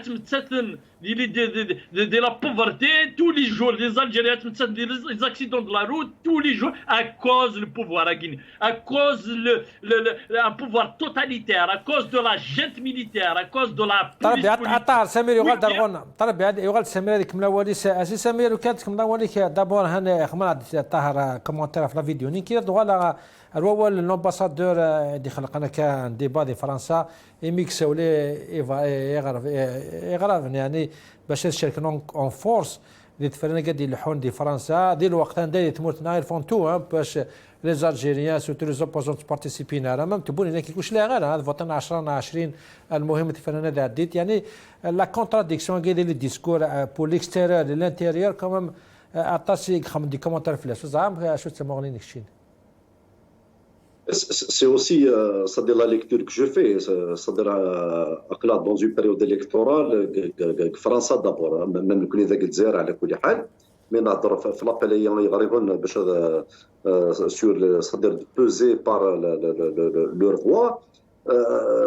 تمتساتن ديال لا بوفرتي tous les jours les Algériens تمتساتن ديال les accidents de la route tous les jours à cause le pouvoir à Guinée à cause un pouvoir totalitaire à cause de la junte militaire à cause de la طربي عطار سمير يغال درغون طربي يغال سمير هذيك ملاولي اسي سمير وكانت ملاولي دابور هنا خمر طاهر كومونتير في لا فيديو ني كي دوغالا الأول الامباسادور اللي خلقنا كان ديبا دي فرنسا يميكسوا لي يغرف يعني باش يشاركنا اون فورس اللي تفرنا قد يلحون دي فرنسا دي الوقت داير تموت ناير فون تو باش لي زالجيريان سورتو لي زوبوزون بارتيسيبين راه ما تبوني هناك كلش لا غير هذا فوتنا 10 20 المهم تفرنا هذا عديت يعني لا كونتراديكسيون قال لي ديسكور بور ليكستيريور للانتيريور كومام اتاسي خم دي كومونتير فلاش زعما شو تسمعوني نكشين. C'est aussi c'est-à-dire la lecture que je fais, c'est-à-dire dans une période électorale, France d'abord, même que les Algériens على كل حال, mais نهضر في لابيل يغربون باش sur c'est-à-dire pesé par leur voix,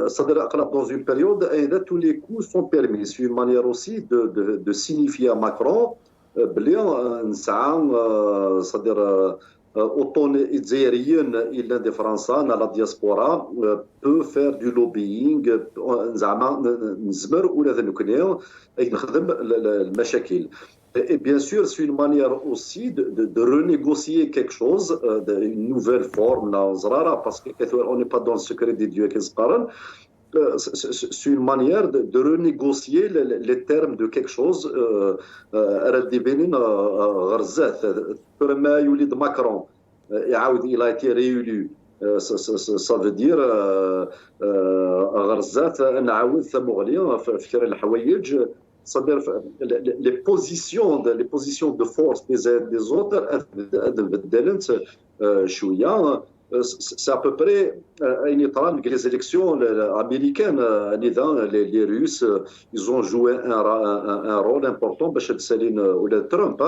c'est-à-dire dans une période et là tous les coups sont permis, c'est une manière aussi de signifier à Macron بلي نسعى c'est-à-dire autant الجزائريين الا دي فرنسا لا دياسبورا بو فير دو لوبيينغ زعما نزمر ولا نكنيو نخدم المشاكل. Et bien sûr, c'est une manière aussi de renégocier quelque chose, une nouvelle forme, parce qu'on n'est pas dans le secret des dieux qui se parlent. C'est une manière de renégocier les termes de quelque chose. Macron, il a été réélu. Ça veut dire غرزات نعاود ثمغلي في فكر الحوايج c'est-à-dire les positions de force des uns et des autres بدلت شويه. C'est à peu près les élections américaines, les Russes, ils ont joué un rôle important ou le Trump.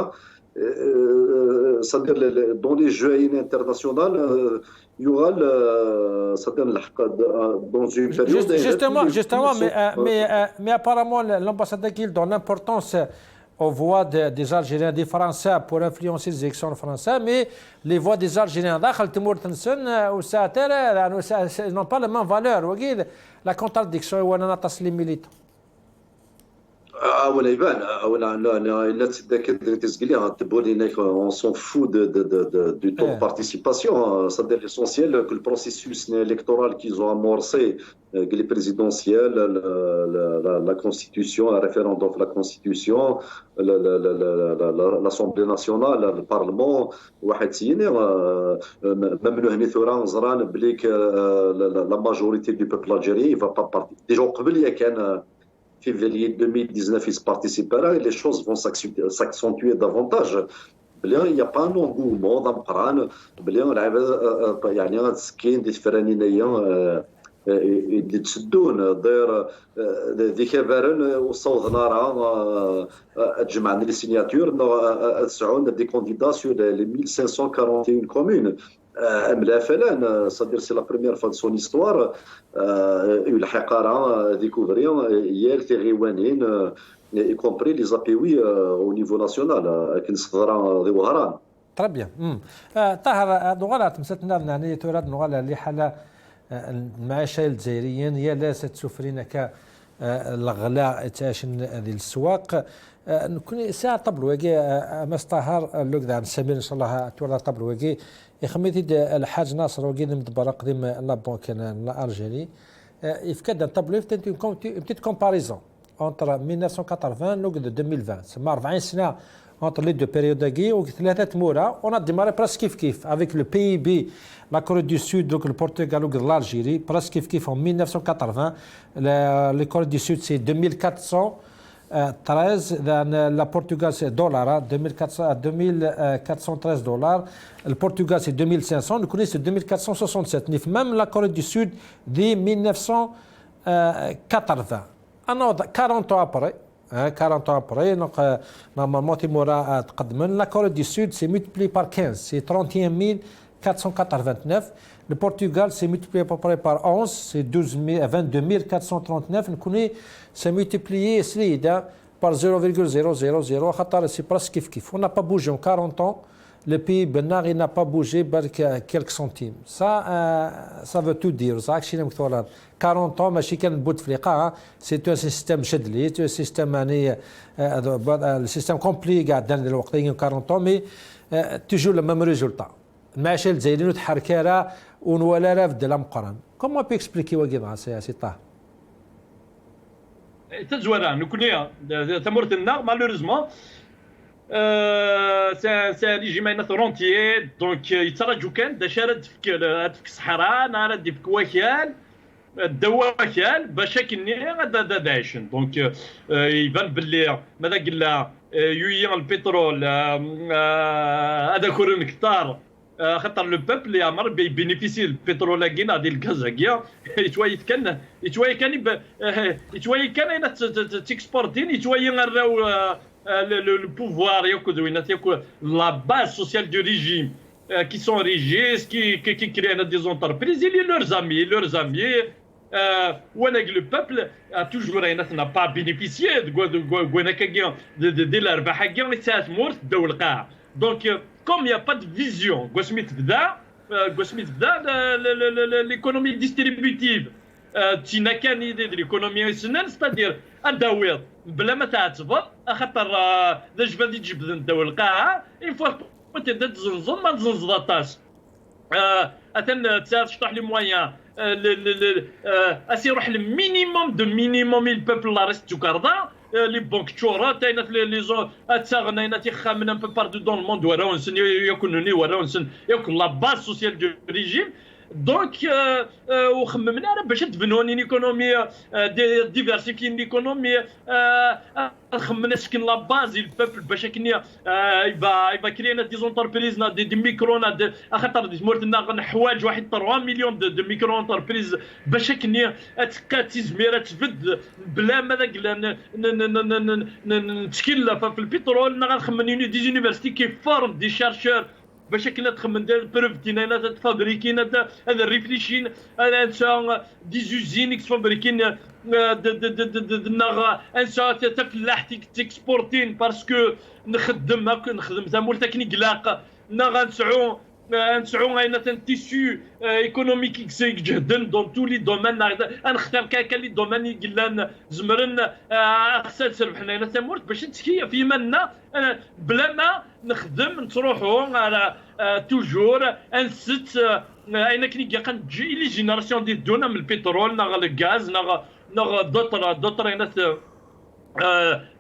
C'est-à-dire dans les jeux internationaux, il y aura dans une période. Justement, mais apparemment l'ambassadeur qui donne l'importance aux voix des Algériens, des Français pour influencer les élections françaises, mais les voix des Algériens n'ont pas la même valeur. La contradiction est une militants. ولا يبان ولا لا تسقلي تبولي on s'en fout du taux de participation. C'est-à-dire l'essentiel que le processus électoral qu'ils ont amorcé, les présidentielles, la constitution, le référendum de la constitution, l'Assemblée nationale, le Parlement, même le Hnéthoran Zran, la majorité du peuple algérien ne va pas participer. Déjà, il y a qu'un février 2019, ils participeraient et les choses vont s'accentuer davantage. Il n'y a pas un engouement dans le Qur'an. Il y a un skin différent يتسدون داير ذي كبارن وصوت نارا تجمعنا لي سيناتور تسعون دي كونديدا سور لي 1541 كومون ملا فلان c'est-à-dire c'est la première fois de son histoire الحقاره découvrir hier تغيوانين y compris les API au niveau national كنصدرا ذي وهران. Très bien. طاهر نغالا تمساتنا يعني توراد نغالا اللي حاله المعيشه الجزائريين هي لا ستسفرين ك الغلاء تاشن هذه السواق نكون ساعه طبل وكي مستهار لوكدا سمير ان شاء الله تولى طبل وكي يخميتي الحاج ناصر وكي مدبر قديم لا بونك الجيري يفكد طبل بتيت كومباريزون entre 1980 لوكدا 2020 سما 40 سنه entre les deux périodes وثلاثه مورا on a démarré presque كيف avec le PIB la Corée du Sud, donc le Portugal ou l'Algérie, presque en 1980. La Corée du Sud, c'est 2400 13 la Portugal c'est dollar 2413 dollars le Portugal c'est 2500 nous connaissons 2467 même la Corée du Sud dès 1980 40 ans après 40 ans après donc normalement Timora تقدم la Corée du Sud c'est multiplié par 15 c'est 31 489 le Portugal c'est multiplié à peu près par 11 c'est 22 439 nous connaissons c'est multiplié par 0,000 c'est presque kiff. On n'a pas bougé en 40 ans. Le pays Benar n'a pas bougé quelques centimes. Ça veut tout dire. 40 ans, c'est un système chedli, c'est un système le système compliqué dans le 40 ans, mais toujours le même résultat. المعيشة الجزائريين وتحركها ولا رافد لا مقارن. Comment on peut expliquer c'est ça? تزوران نكونيا تمرت النار مالوريزمون سي ريجيم اين رونتيي دونك يتراجعوا كان دا شارد فيك الصحراء نهار ديك واكيال الدواكيال باش كني غادا داعشن دونك يبان باللي ماذا قلنا يويان البترول هذا كورن كتار خاطر لو بوبل اللي عمر بينيفيسي البترول كينا ديال الغاز كيا يتوايت كان تيكسبورتين يتواي نراو لو بوفوار ياكو لا باز سوسيال دو ريجيم qui sont régis qui créent des entreprises et leurs amis وانا le peuple a toujours n'a pas bénéficié de الارباح كاع اللي تمورت الدول القاع دونك comme il n'y a pas de vision, l'économie distributive, tu n'as qu'une idée de l'économie nationale, c'est-à-dire الدوير بلا ما تعتبر خاطر جبال اللي تجبد الدول القاعه اون فوا تبدا تزنزن ما تزنزطاش تشرح لي مويان اسيروح المينيموم دو مينيموم البوبل لا ريست كاردا لي بونك تشورا تاينا لي زون تاغنا تيخامن ان بو باردو دون الموند وراو نسن يكونوني وراو نسن يكون لا باز سوسيال دو ريجيم دونك وخممنا راه باش تبنوني ايكونومي ديفيرسيفي ايكونومي خممنا سكن لا باز البوبل باش كني يبا كرينا دي زونتربريز دي ميكرونا خاطر مورتنا حوايج واحد 3 مليون دو ميكرو انتربريز باش كني تقات زميره تفد بلا ما نتشكل في البترول غنخمم دي زونيفرسيتي كي فورم دي شارشور باش كنا تخمم ديال بروف دينا تفابريكين هذا الريفليشين انسا دي زوزين يتفابريكين انسا تفلاح تيكسبورتين باسكو نخدم زعما تكنيك قلاق غنسعو un tissu économique qui s'exerce dans tous les domaines. نختار كاع لي دومين يقلان زمرن خصال سربحنا هنا تمورت باش نتكيا في مالنا بلا ما نخدم نتروحوا على توجور انست اين كني كاع كنجي لي جينيراسيون ديال الدونا من البترول ناغ الغاز ناغ دوطر هنا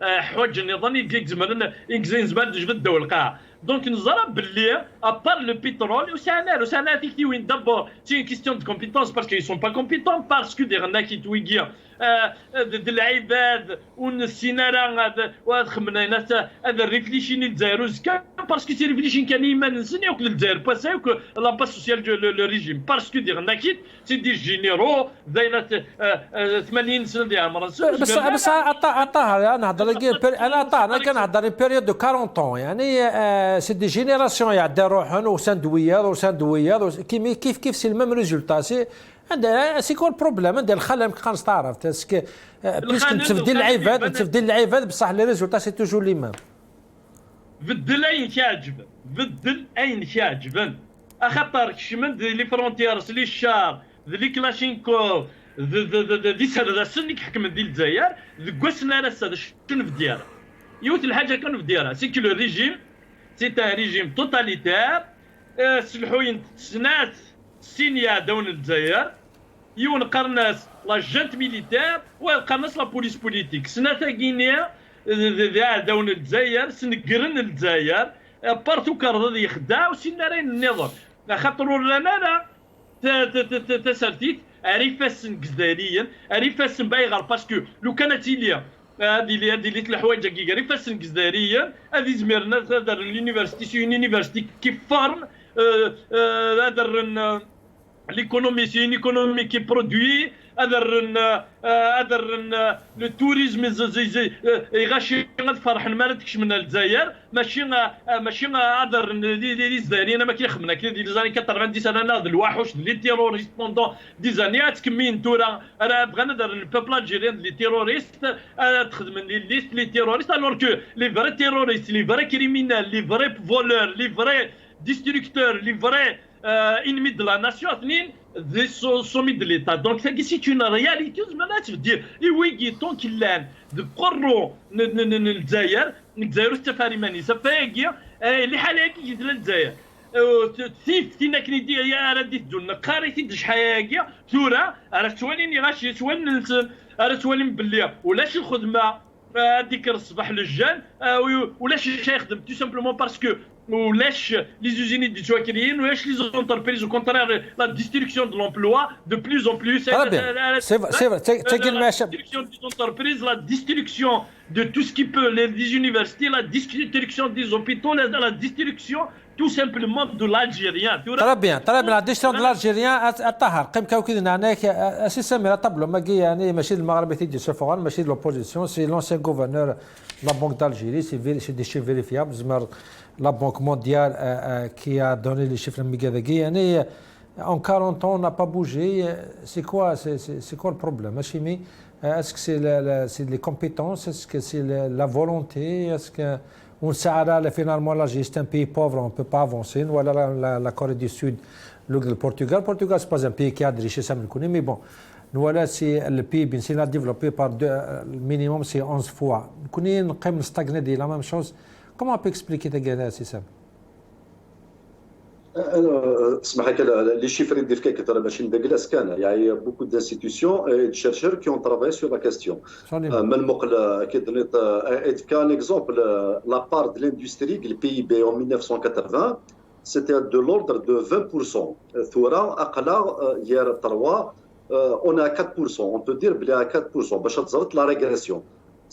حوايج نظامي كيزمرن زمان جبد الدول القاع دونك نزرى باللي ابار لو بترول وسانا تيكتي وين دابور سي اون كيستيون دو كومبيتونس باسكو يسون با كومبيتون باسكو دي غنا كي تويكيا د العباد والسينارا هذا خمنا هنا هذا الريفليشين الجزائروز كان باسكو سي ريفليشين كان يمان نسنيوك للجزائر باسايوك لا باس سوسيال لو ريجيم باسكو دي غنا كي سي دي جينيرو زينات 80 سنه ديال عمر بس عطاها انا انا كنهضر بيريود دو 40 يعني سي دي جينيراسيون يعدى روحهم وسندويات كيف سي الميم ريزولتا سي عندها سي كون بروبليم عندها الخلل ما كنعرفش تعرف باسكو بليسك تفدي العباد بصح لي ريزولتا سي توجور لي ميم بدل اين كيعجبن اخطر كشمن لي فرونتيرز لي الشار لي كلاشينكوف دي سنه سنك حكم ديال الجزائر كوسنا راه شنو في ديالها يوت الحاجه كانوا في ديالها سي كو لو ريجيم سي ان ريجيم توتاليتير سلحوين سنات سينيا دون الجزائر يون قرناس لا جنت ميليتير وقرناس لا بوليس بوليتيك سنات غينيا دون الجزائر سنقرن الجزائر بارتو كارد يخدع وسينارين النظام خاطروا لنا تسرتيت عرفاسن جزائريا عرفاسن بايغار باسكو لو كانت ليا هذه اللي الحوايج كي قريب فاسن الجزائريه هذه زميرنا هذا اليونيفرسيتي سي يونيفرسيتي كي فارم هذا l'économie c'est une économie qui produit لو توريزم يغاشي فرح ما تكش من الجزائر ماشي هذا لي زاني ما كيخمنا كي لي زاني 90 سنه هذا الوحوش لي تيروريست بوندون دي زاني تكمين تورا انا بغا ندير البوبل الجيريان لي تيروريست تخدم لي تيروريست الوغ كو لي فري تيروريست لي فري كريمينال لي فري فولور لي فري ديستركتور لي فري ennemis de la nation اثنين des sommets de l'État. Donc c'est une réalité. Je veux dire, oui, tant qu'il l'a de corro الجزائر استفاري ماني سفاقيا اللي حالك يدل الجزائر سيف تينا كنيدي يا ردي تدون قاريتي دش حياقيا ثورة راه تواليني غاشي توالين راه توالين باللي ولاش الخدمة هذيك الصباح للجان ولاش يخدم تو سامبلومون باسكو ولاش لي زوزيني دي توكريين ولاش لي زونتربريز او كونترير لا ديستركسيون دو لومبلوا دو بلوز اون بلوس سي فري تاكل مع الشعب ديستركسيون دي زونتربريز لا ديستركسيون دو تو سكي بو لي يونيفرسيتي لا ديستركسيون دي زوبيتو لا ديستركسيون tout simplement de l'Algérien. Très bien, la destruction de l'Algérien الطهر قيم كوكيدنا هناك اسي سميرة طبلو ما يعني ماشي المغرب تيجي سفوان ماشي لوبوزيسيون سي لونسيان غوفرنور لا بنك d'Algérie سي دي شيف فيريفيابل زمر لا بنك مونديال qui a donné les chiffres ميغاداكي يعني en 40 ans on n'a pas bougé c'est quoi le problème ماشي est-ce que c'est les compétences est-ce que c'est la volonté est-ce que on sait finalement l'Algérie c'est un pays pauvre, on ne peut pas avancer. Voilà la Corée du Sud, le Portugal. Le Portugal, ce n'est pas un pays qui a de richesse, mais bon, voilà, c'est le PIB, c'est développé par le minimum, c'est 11 fois. Nous connaissons quand même stagné de la même chose. Comment on peut expliquer ta c'est ça? اسمح لي لي شيفر يدير كيك ترى ماشي ندقلاس كان يعني بوكو دانستيتيوسيون اي تشيرشور كي اون ترافاي سور لا كاستيون من المقل كي دونيت كان اكزومبل لا بار دو لاندستري ديال البي بي en 1980 سيتي دو لوردر دو 20% ثوره اقلا يار 3 اون 4% اون peut dire بلي 4% باش تزرت لا ريغريسيون.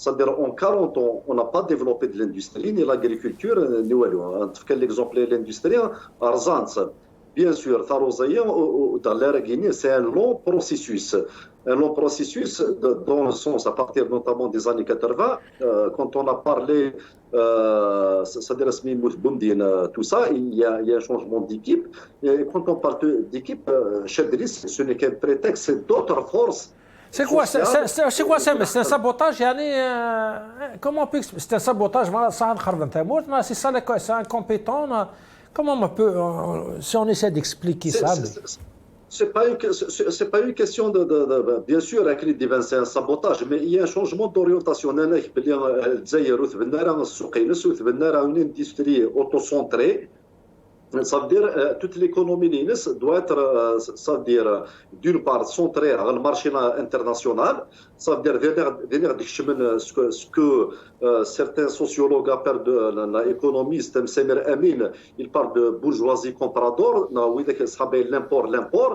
C'est-à-dire en 40 ans, on n'a pas développé de l'industrie ni l'agriculture. L'exemple de l'industrie, Arzans, bien sûr, dans l'ère Guinée, c'est un long processus. Un long processus dans le sens, à partir notamment des années 80, quand on a parlé, c'est-à-dire tout ça, il y a un changement d'équipe. Et quand on parle d'équipe, Chedris, ce n'est qu'un prétexte, c'est d'autres forces. C'est quoi ça? C'est un sabotage, comment on peut expliquer? C'est un sabotage, c'est incompétent. Comment on peut, si on essaie d'expliquer ça? C'est pas une question de bien sûr, c'est un sabotage, mais il y a un changement d'orientation. Une industrie autocentrée. Ça veut dire toute l'économie doit être, ça veut dire d'une part centrée sur le marché international. Ça veut dire venir ce que certains sociologues appellent l'économiste Msemir Amin, il parle de bourgeoisie comprador. Ça s'appelle l'import.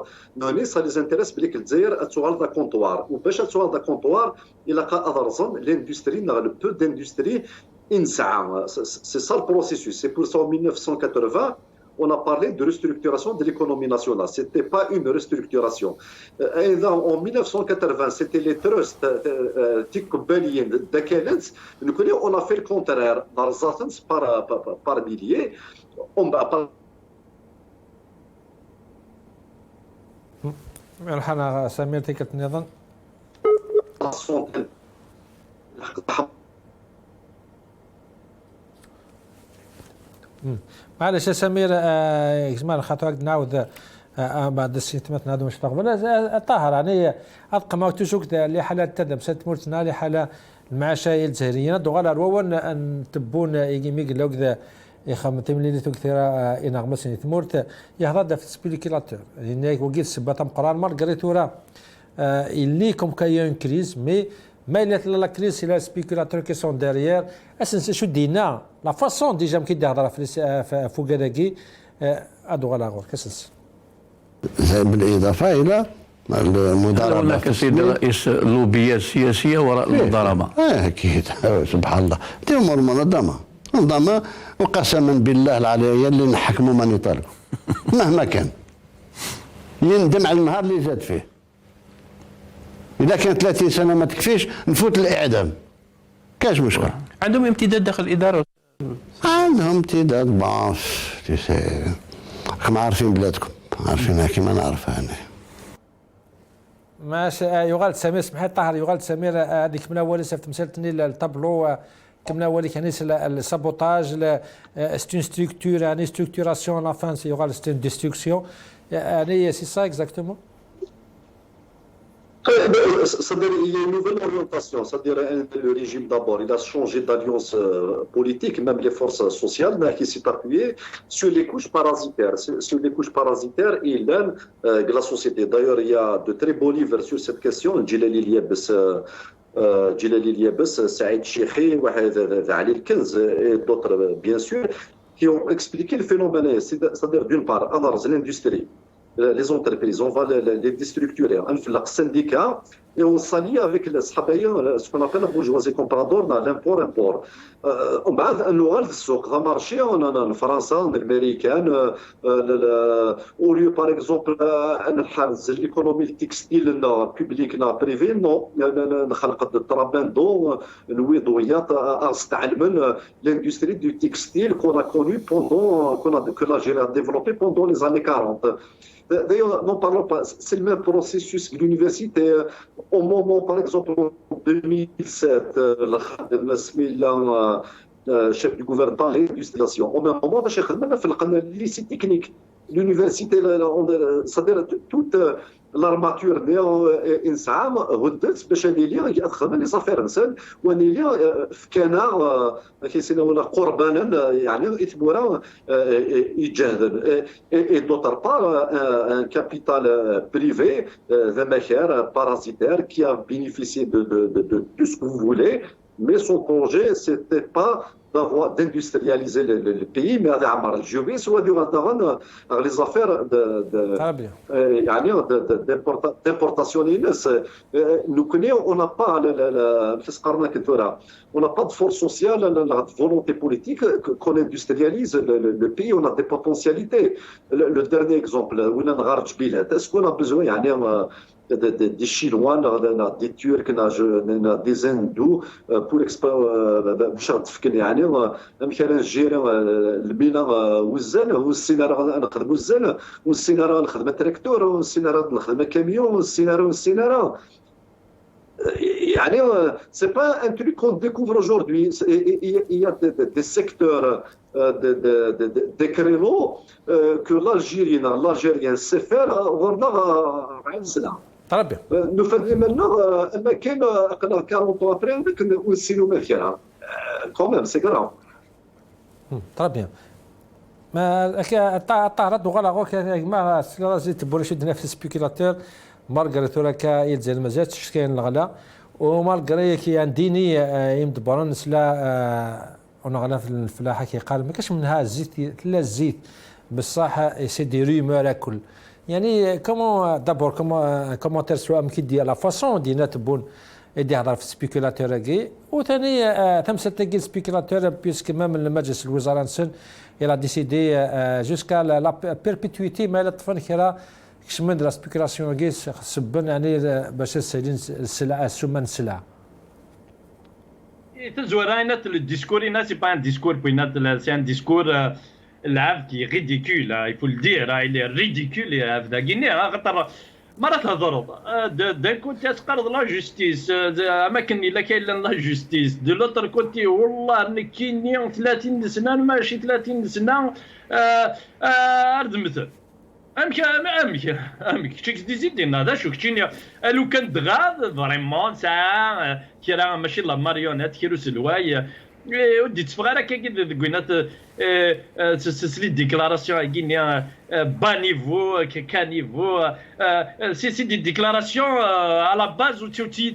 Ça les intéresse parce que le de comptoir. Ou parce que le comptoir, il a l'industrie, le peu d'industrie. C'est ça le processus. C'est pour ça en 1980. On a parlé de restructuration de l'économie nationale. Ce n'était pas une restructuration. En 1980, c'était les trusts on a fait le contraire. Par milliers. On va pas. الحنا سمير تيكت النظام معلش يا سمير اجمال خاطر نعاود بعد السيتمات نعاودو مستقبل الطاهر يعني ابقى ما تشوك اللي حالات تدم ستمرتنا اللي حاله المعاشيه الجزائريين دوغالا روان ان تبون يجيميك لو كذا يخمتم لي تكثر ان غمسني تمرت يهضر في سبيكيلاتور يعني وقيت سبات قران مار قريتورا اللي كوم كاين كريز مي مايلات لا كريز الى سبيكيلاتور كي سون ديريير اساس شو دينا لا فاسون ديجا كي يهضر في فوكاداكي ادو غلا غور كاسس بالاضافه الى المضاربه هناك سيد رئيس لوبيات سياسيه وراء المضاربه. اكيد سبحان الله، دي امور منظمه وقسما بالله العلي اللي نحكموا ما نطالب مهما كان يندم على النهار اللي زاد فيه. اذا كان 30 سنه ما تكفيش نفوت الاعدام، كاش مشكل. عندهم امتداد داخل الاداره؟ عندهم امتداد راكم عارفين بلادكم، عارفينها كيما نعرفها انا. ماش يغال سمير سمحي طاهر يغال سمير هذيك من اول سفت مسالتني الطابلو كمنا اول كان السابوتاج ستون ستركتور يعني ستركتوراسيون لا فان سي يغال ستون ديستركسيون يعني سي سا اكزاكتومون. C'est-à-dire il y a une nouvelle orientation, c'est-à-dire le régime d'abord, il a changé d'alliance politique, même les forces sociales, mais qui s'est appuyé sur les couches parasitaires. Sur les couches parasitaires, il aime la société. D'ailleurs, il y a de très beaux livres sur cette question, Djilali Liebes, Saïd Chikhi, Ali El-Kenz et d'autres, bien sûr, qui ont expliqué le phénomène. C'est-à-dire, d'une part, l'industrie. Les entreprises, on va les déstructurer. On fait le syndicat et on s'allie avec les Sahabaya, ce qu'on appelle la bourgeoisie comprador, dans l'import-import. On va le marché, on a le français, l'américain, au lieu par exemple l'économie textile publique, privée, non, l'industrie du textile qu'on a connue pendant, que a développée pendant les années 40. D'ailleurs, n'en parlons pas, c'est le même processus que l'université. Au moment, par exemple, en 2007, le chef du gouvernement et l'industrialisation. Au même moment, le lycée technique, l'université, c'est-à-dire toute l'armature انسعام هدت باش انيليا يدخل لي صافير انسان وانيليا كان كيسميوها قربانا يعني اثمورا يتجاهد اي دوتر بار ان كابيتال بريفي ذا ماكير بارازيتير qui a bénéficié de tout ce que vous voulez, mais son projet c'était pas d'industrialiser le pays, mais à الجوبي سواء les affaires d'importation. On n'a pas de force sociale, la volonté politique qu'on industrialise le pays, on a des potentialités. Le dernier exemple, est-ce qu'on a besoin des Chinois, des Turcs, des Hindous pour مثلا الجيران المينا وزان والسينارة نخدموا الزان والسينارة نخدم التراكتور والسينارة نخدم الكاميون والسينارة يعني c'est pas un truc qu'on découvre aujourd'hui. Il y a des secteurs des créneaux que l'Algérien sait faire ورنا عندنا طربي نفهم منه أما كاين 40 أبريل ونسينو ما فيها quand même c'est grave. Très bien. ما تعرض وغلا غوك يا جماعه زيت بوليش دنا في سبيكولاتور مارغريت ولا كاين زي المزات كاين الغلا ومارغري كي ديني يمدبرون سلا ونغلا في الفلاحه كيقال ما كاش منها الزيت لا الزيت بصح سي دي رومور كل يعني كومون دابور كومون ترسوا ام كي دي لا فاصون دينا تبون يدي هضر في سبيكولاتور كي وثاني تمثل تلقي سبيكولاتور بيسك مام المجلس الوزراء نسن الى ديسيدي جوسكا لا بيربيتويتي مال الطفل كرا كشمن لا سبيكولاسيون كي سبن يعني باش السيدين السلعه السمان السلعه تزوراينات الديسكور سي با ان ديسكور بينات سي ان ديسكور العاب كي ريديكول il faut le dire il est ridicule هذا كيني خاطر مرات تهضروا دان كنت تقرض لا جوستيس اماكن الا كاين لا جوستيس دو لوتر كوتي والله نكيني 30 سنه ماشي 30 سنه ردمت امك شيك ديزيدين هذا شو كتيني لو كان دغاد فريمون ساعه كيرا ماشي لا ماريونيت كيرو سلواي ودي تفغالا كي قلنا سلسله ديكلاراسيون كينيا با نيفو كنيفو سي دي ديكلاراسيون على باز وتي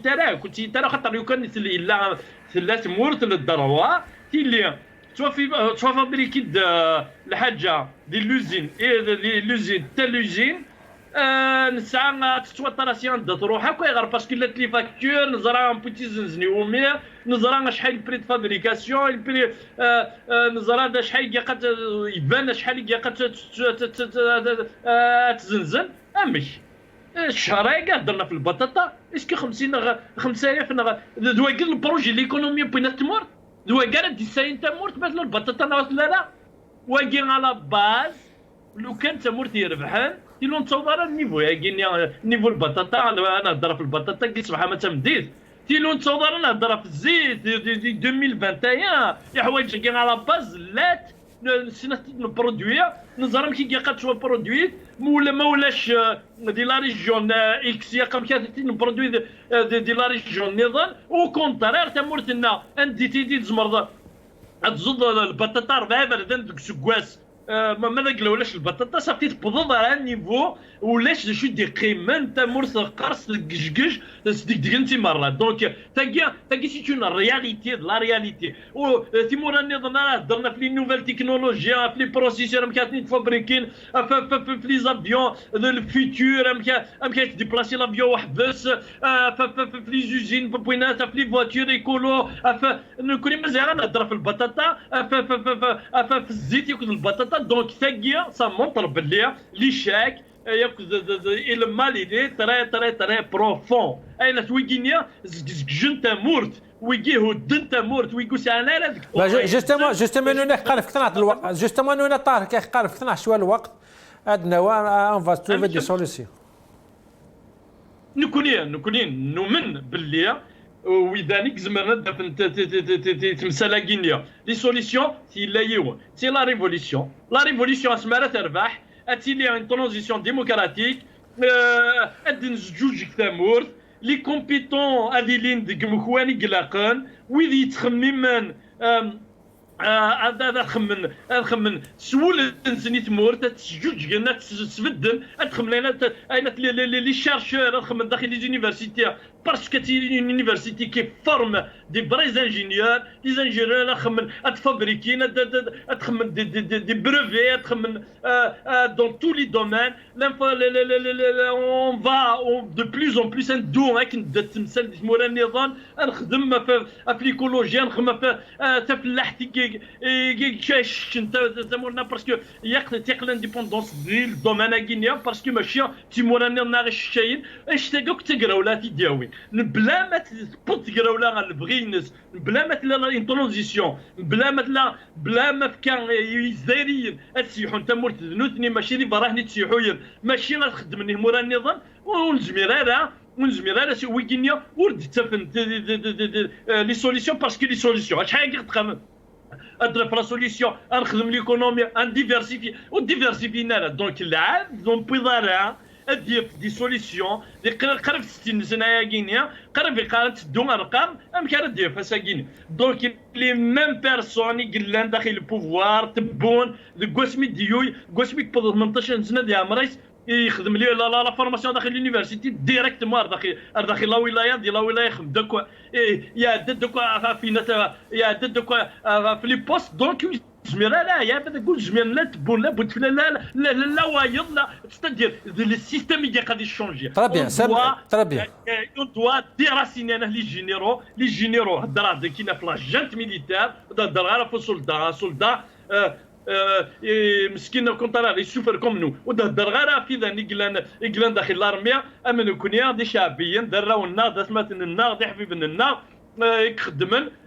ترى خاطر لو كان لا ثلاث مورت للدروا اللي توا فابريكي الحاجه دي لوزين اي لوزين تاع لوزين نسعى تتوطراسيون تروح هكا غير باسكو لات لي فاكتور نزرع بوتي زنزنيومي نزرع شحال البري دو فابريكاسيون البري نزرع شحال قد يبان شحال قد تزنزن امش الشهريه كاع درنا في البطاطا اسكو 5000 دواكر البروجي ليكونومي بين تمور دواكر دي ساين تمور تبات له البطاطا لا واقي على باز لو كان تمور تيربحان تيلو نتصور النيفو يا نيفو البطاطا انا نهضر في البطاطا كي صباح ما تمديت تيلو نتصور انا نهضر في الزيت 2021 يا حوايج كي على باز لات سنة البرودوي نظرم كي قد شو برودوي مولا ما ولاش دي لا ريجيون اكس يا قام كاتين البرودوي دي لا ريجيون نظام او كونترير تمورتنا عندي تيدي تزمر تزود البطاطا 4 بردان دوك سكواس ما نقول ولاش البطاطا صافي تبضض على النيفو ولاش شو دي قيمه انت مرث قرص الكشكش ديك انت مره دونك تاكي سي اون رياليتي لا رياليتي و تيمور النظام هضرنا في لي نوفيل تكنولوجيا في لي بروسيسور كاتني تفابريكين في لي زافيون الفيتور ام كاين ديبلاسي لافيون وحبس في لي زوزين بوينات في لي فواتور ايكولو كل مزيان نهضر في البطاطا في الزيت ياكل البطاطا دونك تاكيا سا مونطر باللي لي شاك ياكل المال اللي تري بروفون اين تويكينيا جنت مورت ويجي هدن تمورت ويقول انا لا جوستومون نو قال فيك تنعط الوقت جوستومون نو طاهر كي قال فيك تنعط شويه الوقت عندنا اون فا تروفي دي سوليسيون نكونين نؤمن باللي وذلك زمرنا تمثال كينيا لي سوليسيون تي لا يو تي لا ريفوليسيون اسمها تربح اتي لي اون ترانزيسيون ديموكراتيك ادن زجوج ثمورت لي كومبيتون اديلين ديك مخواني قلاقان ويذ يتخممن هذا خمن سول نسني تمور تسجوج قلنا تسبدل تخمن لي شارشور خمن داخل لي زونيفرسيتي باسكو تي لونيفرسيتي كي فورم دي بريز انجينيور لي زانجينيور خمن تفابريكين تخمن دي بروفي تخمن دون تو لي دومين اون فا دو بلوز اون بلوس ندو هاك تمثال مورا النظام نخدم في ليكولوجيا نخدم في فلاحتي كاش انت زعما باسكو يقل الانديبوندونس ديال الدومين كينيا باسكو ماشي تيموراني ناغي الشاين اش تاكوك تقراو لا تيداوي بلا ما تبط تقراو لا البغي الناس بلا ما تلا اون ترانزيسيون بلا ما كان يزاريين تسيحوا انت مرت ذنوتني ماشي لي براهني تسيحوين ماشي غتخدمني مورا النظام ونزمير هذا ويكينيا ورد تفن لي سوليسيون باسكو لي سوليسيون شحال كتخمم اضرب في لا سوليسيون نخدم ليكونومي ديفيرسيفي وديفيرسيفينا دونك العاد دون بيضارع ادير دي سوليسيون قرب 60 سنه يا كينيا قرب يقارن تدو ارقام ام كان دير فاسا كينيا دونك لي ميم بيرسوني قلان داخل البوفوار تبون كوسمي ديوي كوسمي 18 سنه ديال عمريس يخدم لي لا فورماسيون داخل لونيفرسيتي ديريكتومون داخل لا ولايه ديال لا ولايه يخدم دوك يا دوك فينا يا دوك في لي بوست دونك زمير لا يا بدا قول زمير لا تبون لا بد لا وايض لا تستدير السيستم اللي غادي يشونجي ترى بيان اون دوا ديراسيني انا لي جينيرو هضر كاينه في لاجانت ميليتير هضر غير في سولدا مسكين كونترا يسوفر كوم نو ودهدر غير في ذا نقلان داخل الارميه امن كونيا دي شعبيين دراو النار ثمات النار دي حبيب النار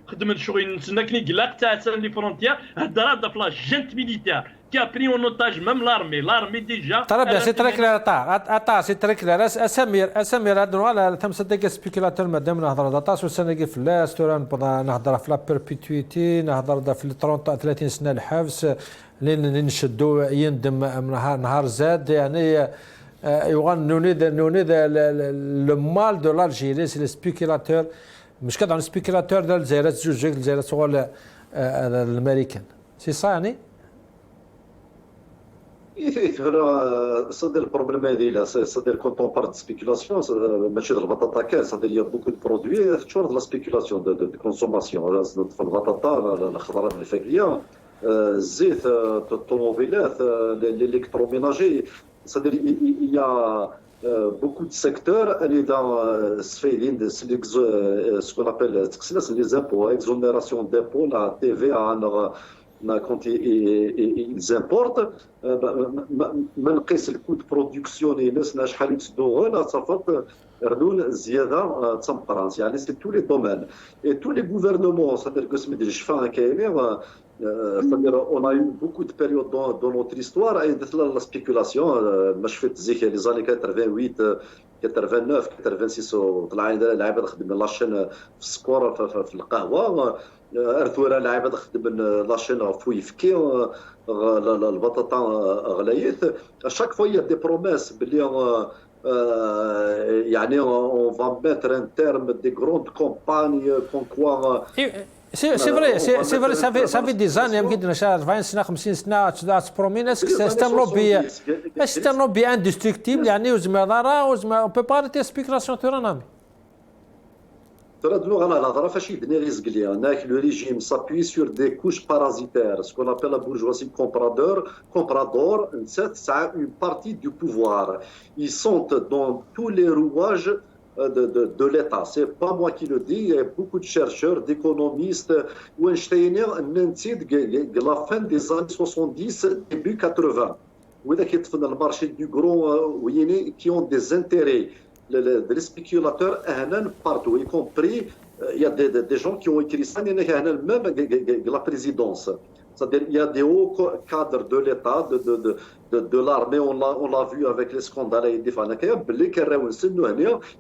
خدمن شغل نسناكني قلاق تاع لي فرونتيير هضر في لاجانت ميليتير qui a pris en otage même l'armée déjà. ترى بيان سي تري كلير اتا سي تري كلير اسامير هادو على ثمسه ديك سبيكولاتور مادام نهضر داطاس وسنه في لاس توران نهضر في لا بيربيتويتي نهضر في 30 سنه الحبس لين نشدوا يندم نهار زاد يعني نوني لو مال دو لالجيري سي لي سبيكولاتور مش كذا سبيكولاتور ديال الجزائر زوج الجزائر صغار الامريكان سي صا يعني صدر البروبليم هذه لا صدر كونت اون بار دو سبيكولاسيون ماشي البطاطا كاين صدر يا بوكو دو برودوي تشورد لا سبيكولاسيون دو كونسوماسيون في البطاطا الخضراء الفاكهه الزيت الطوموبيلات الالكتروميناجي C'est-à-dire il y a beaucoup de secteurs, dans ce qu'on appelle les impôts, exonération d'impôts, la TVA, quand ils importent, le coût de production c'est tous les domaines. Et tous les gouvernements, c'est-à-dire que on a eu beaucoup de périodes dans notre histoire et la spéculation, les années 88, 89, 86 طلع لعيبه تخدم لاشين في السكور في القهوه ارثوره لعيبه تخدم لاشين في ويفكي البطاطا غلايث chaque fois il y a des promesses باللي يعني on va mettre un terme des grandes campagnes comme quoi C'est vrai, ça fait des années, يمكن 40 سنة 50 سنة تبرومين استمروا باندستركتيبل يعني وزمرارة on peut pas arrêter spéculation ترانا. Le régime s'appuie sur des couches parasitaires, ce qu'on appelle la bourgeoisie comprador, une partie du pouvoir. Ils sont dans tous les rouages de l'État. Ce n'est pas moi qui le dis, il y a beaucoup de chercheurs, d'économistes, la fin des années 70, début 80, le marché du gros qui ont des intérêts. Les spéculateurs partout, y compris il y a des gens qui ont écrit ça, même la présidence. C'est-à-dire il y a des hauts cadres de l'État, de l'armée, on l'a vu avec les scandales,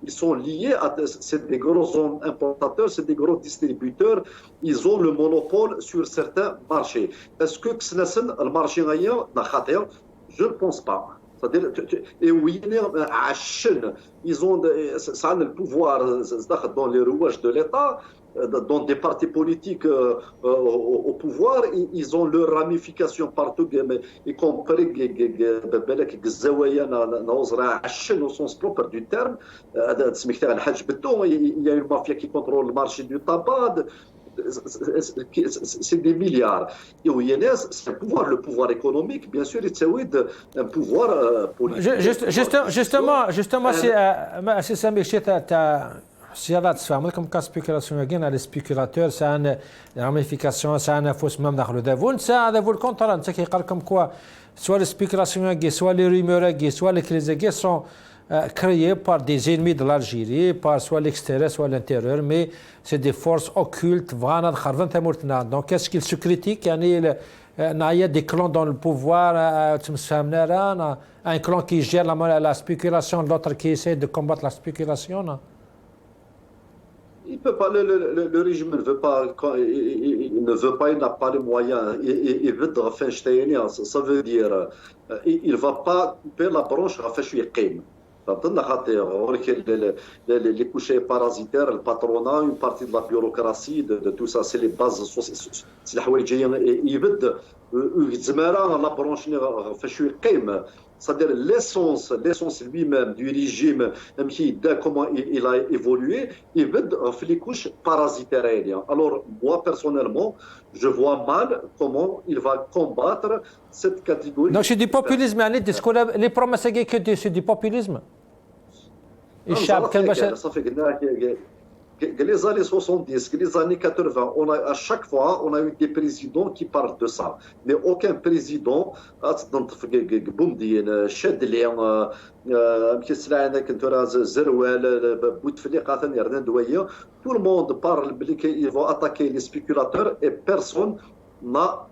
ils sont liés à c'est des gros importateurs, c'est des gros distributeurs, ils ont le monopole sur certains marchés. Est-ce que le marché ailleurs, je ne pense pas. C'est-à-dire, et oui, ils ont ça le pouvoir dans les rouages de l'État, dans des partis politiques au pouvoir, ils ont leurs ramifications partout, y compris au sens propre du terme. Il y a une mafia qui contrôle le marché du tabac. C'est des milliards. Et au INS, c'est le pouvoir économique, bien sûr, c'est un pouvoir politique. Justement, c'est ça, mais السيارات تفهم لكم كاسبيكولاسيون كاين على سبيكولاتور سا ان راميفيكاسيون سا ان فوس مام داخل دافون سا هذا فو الكونترا انت كيقال لكم كوا سوا لي سبيكولاسيون كي سوا لي ريمور كي سوا لي كريز كي سون créés par des ennemis de l'Algérie, par soit l'extérieur, soit l'intérieur, mais c'est des forces occultes. Donc, qu'est-ce qu'ils se critiquent? Il y a des clans dans le pouvoir, un clan qui gère la spéculation, l'autre qui essaie de combattre la spéculation. Il peut pas, le régime ne veut pas, il n'a pas les moyens. Il veut de Raffenstein, ça veut dire, il ne va pas couper la branche Raffenstein. Les couchers parasitaires, le patronat, une partie de la bureaucratie, de tout ça, c'est les bases sociales. C'est la branche c'est-à-dire l'essence lui-même du régime, comment il a évolué, il veut les couches parasitaires. Alors, moi, personnellement, je vois mal comment il va combattre cette catégorie. Donc, c'est du populisme. Les promesses, c'est du populisme. Ça fait les années 70, les années 80, à chaque fois, on a eu des présidents qui parlent de ça. Mais aucun président, tout le monde parle qu'ils vont attaquer les spéculateurs et personne n'a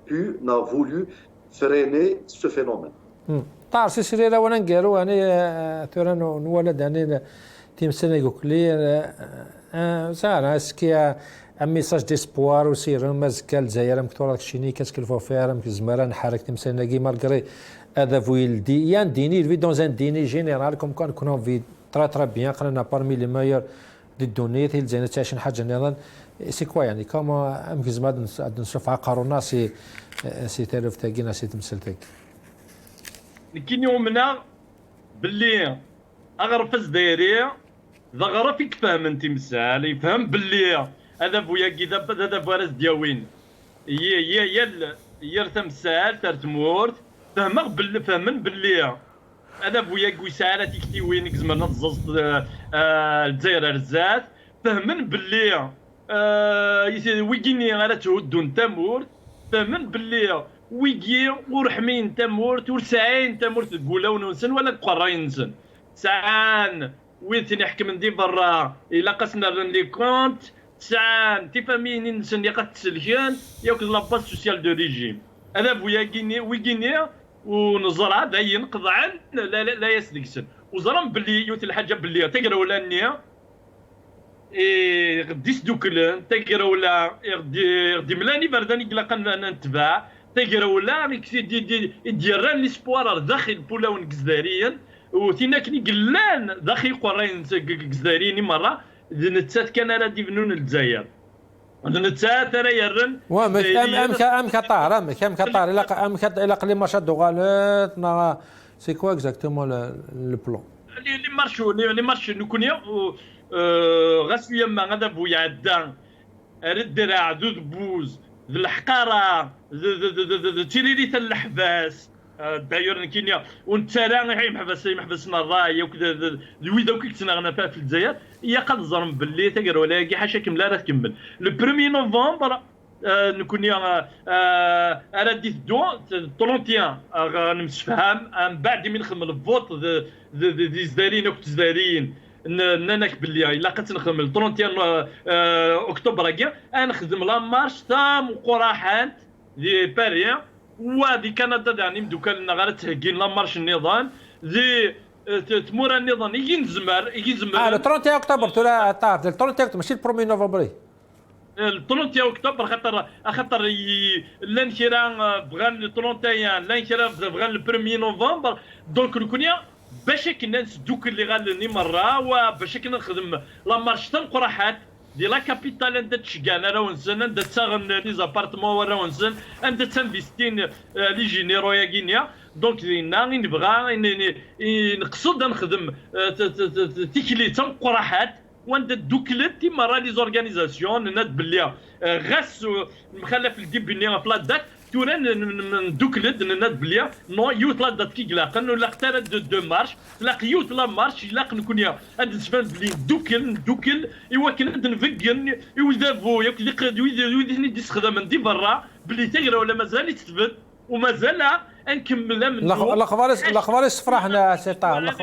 voulu freiner ce phénomène. Ça, est-ce qu'il y a un message d'espoir aussi? Qu'est-ce qu'il faut faire? Malgré il y a un dîner, il vit dans un dîner général, comme quand on vit très très bien, on a parmi les meilleurs des données, c'est quoi يعني comment أمكن نشوف عقارنا سي تعرف تاجينا سي تمثلتك لكن يومنا باللي أغرفز دايري ذا غرفك فهم انت مسال يفهم باللي هذا بويا كذا هذا فارس دياوين يا تمثال ترتمورت فهمن باللي هذا بويا كويساره تيكتي وين زعما تزز الجزائر رزات فهمن باللي ويكيني على تهدون تامور فهمن باللي ويكي ورحمين تامور ورسعين تامور تقول ونسن ولا قراين نسن سعان وين تنحكم ندي برا الا قسنا لي كونت سعان تفهمين نسن يقات تسلكان ياك لاباس سوسيال دو ريجيم هذا بويا كيني ويكيني ونزرع دا ينقض عن لا يسلكسن وزرم باللي يوت الحاجه باللي تقرا ولا النيه غدي سدوكلن تقرا ولا غدي ملاني برداني قلقا نتباع تقرا ولا يديران ليسبوار داخل بولاون كزداريا وتينا كني قلان داخل قرين كزداريين مره نتسات كان راه ديفنون الجزائر نتسات راه يرن ام كطار ام كطار الا قلي ما شادو غالط سي كوا اكزاكتومون لو بلون لي مارشو نكونيا غاس يما غادا بويا عدان الدراع ذو بوز ذو الحقاره تيريريت الحباس داير كينيا ونتسالى محبسنا الراي وكذا ويدا وكيتنا غنا في الجزائر هي قد زرم باللي تقرا ولا حاشا كملا راه تكمل لو 1 نوفمبر نكون انا ديت دو 31 غنمسفهم من بعد من نخدم الفوت دي زدارين وكتزدارين نانك باللي الا قلت نخدم 31 اكتوبر كاع نخدم لا مارش تام وقراحات دي باريان ودي كندا يعني مدوكال غير تهكين لا مارش النظام دي تمور النظام يجي نزمر 31 اكتوبر ترى طار 31 ماشي 1 نوفمبر 31 اكتوبر خاطر الانشراء بغان 31 الانشراء بغان 1 نوفمبر دونك نكونيا باش كنا نسدوك اللي غالني مره وباش كنا نخدم لا مارش تم قراحات دي لا كابيتال انت تشكان راه ونسن انت تساغن لي زابارتمون راه ونسن انت تنفيستين لي جينيرو يا غينيا دونك دينا نبغى نقصد نخدم تيكلي تم قراحات وانت دوكلت مرة لي زورغانيزاسيون ناد بلي غاس مخلف الديبني في لادات تورا ندوكلت ناد بلي نو يوت لادات كي قلاقن ولا اختار دو مارش لاق يوت لا مارش لاق نكون يا عند تبان بلي ندوكل ايوا كنا نفكن يوزافو ياك اللي يستخدم ندي برا بلي تقرا ولا مازال يتثبت ومازال نكمل من الاخبار فرحنا سي طه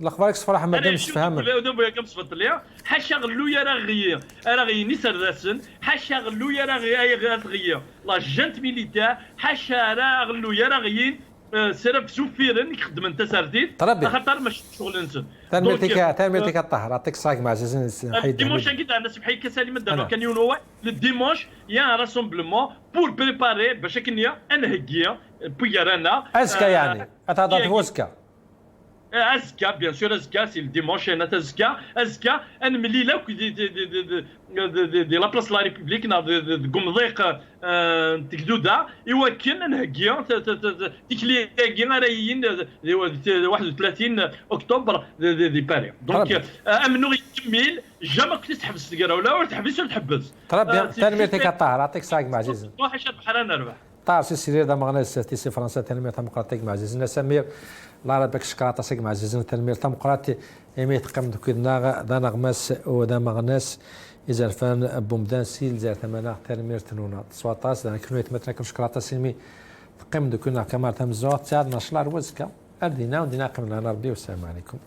الاخبار فرح ما دامش تفهم دابا كم صفت ليا حاشا غلويا راه غي نسر راسن حاشا غلويا راه غي لا جنت ميليتير حاشا راه غلويا راه غي سرف سوفيرن يخدم انت سرديت خاطر ماشي شغل نسن ترميتك الطهر يعطيك الصاك مع عزيزين حيد ديمونش كيت انا سبحي كسالي من دابا كان يونوا الديمونش يا راسومبلمون بور بريباري باش كنيا انهكيا بيرانا اسكا يعني اتعطى فوسكا ازكا بيان سور ازكا سي الديمونش انا ازكا نملي لاك دي لا بلاص لا ريبوبليك قمضيق تكدودا ايوا كان نهكيا تيكلي رايين 31 اكتوبر دي باري دونك امنو يكمل جا كنت تحبس تقرا ولا تحبس ولا تحبس ترى تنميتك الطاهر يعطيك الصاك مع عزيز واحد بحال انا ربح طار سي سيري دا مغناس تيسي فرنسا تنمية ديمقراطيك مع عزيزنا سمير لا ربك شكراتا سيك مع عزيزنا تنمية ديمقراطي ايميت قم دوكيدنا دا نغماس ودا مغناس إذا فان بومدان سيل زي ثمانة تنمية تنونا سواطاس دا كنويت متنا كم شكراتا سيمي قم دوكيدنا كمار تمزوات سعد نشلار وزكا أردينا ودينا قمنا ربي والسلام عليكم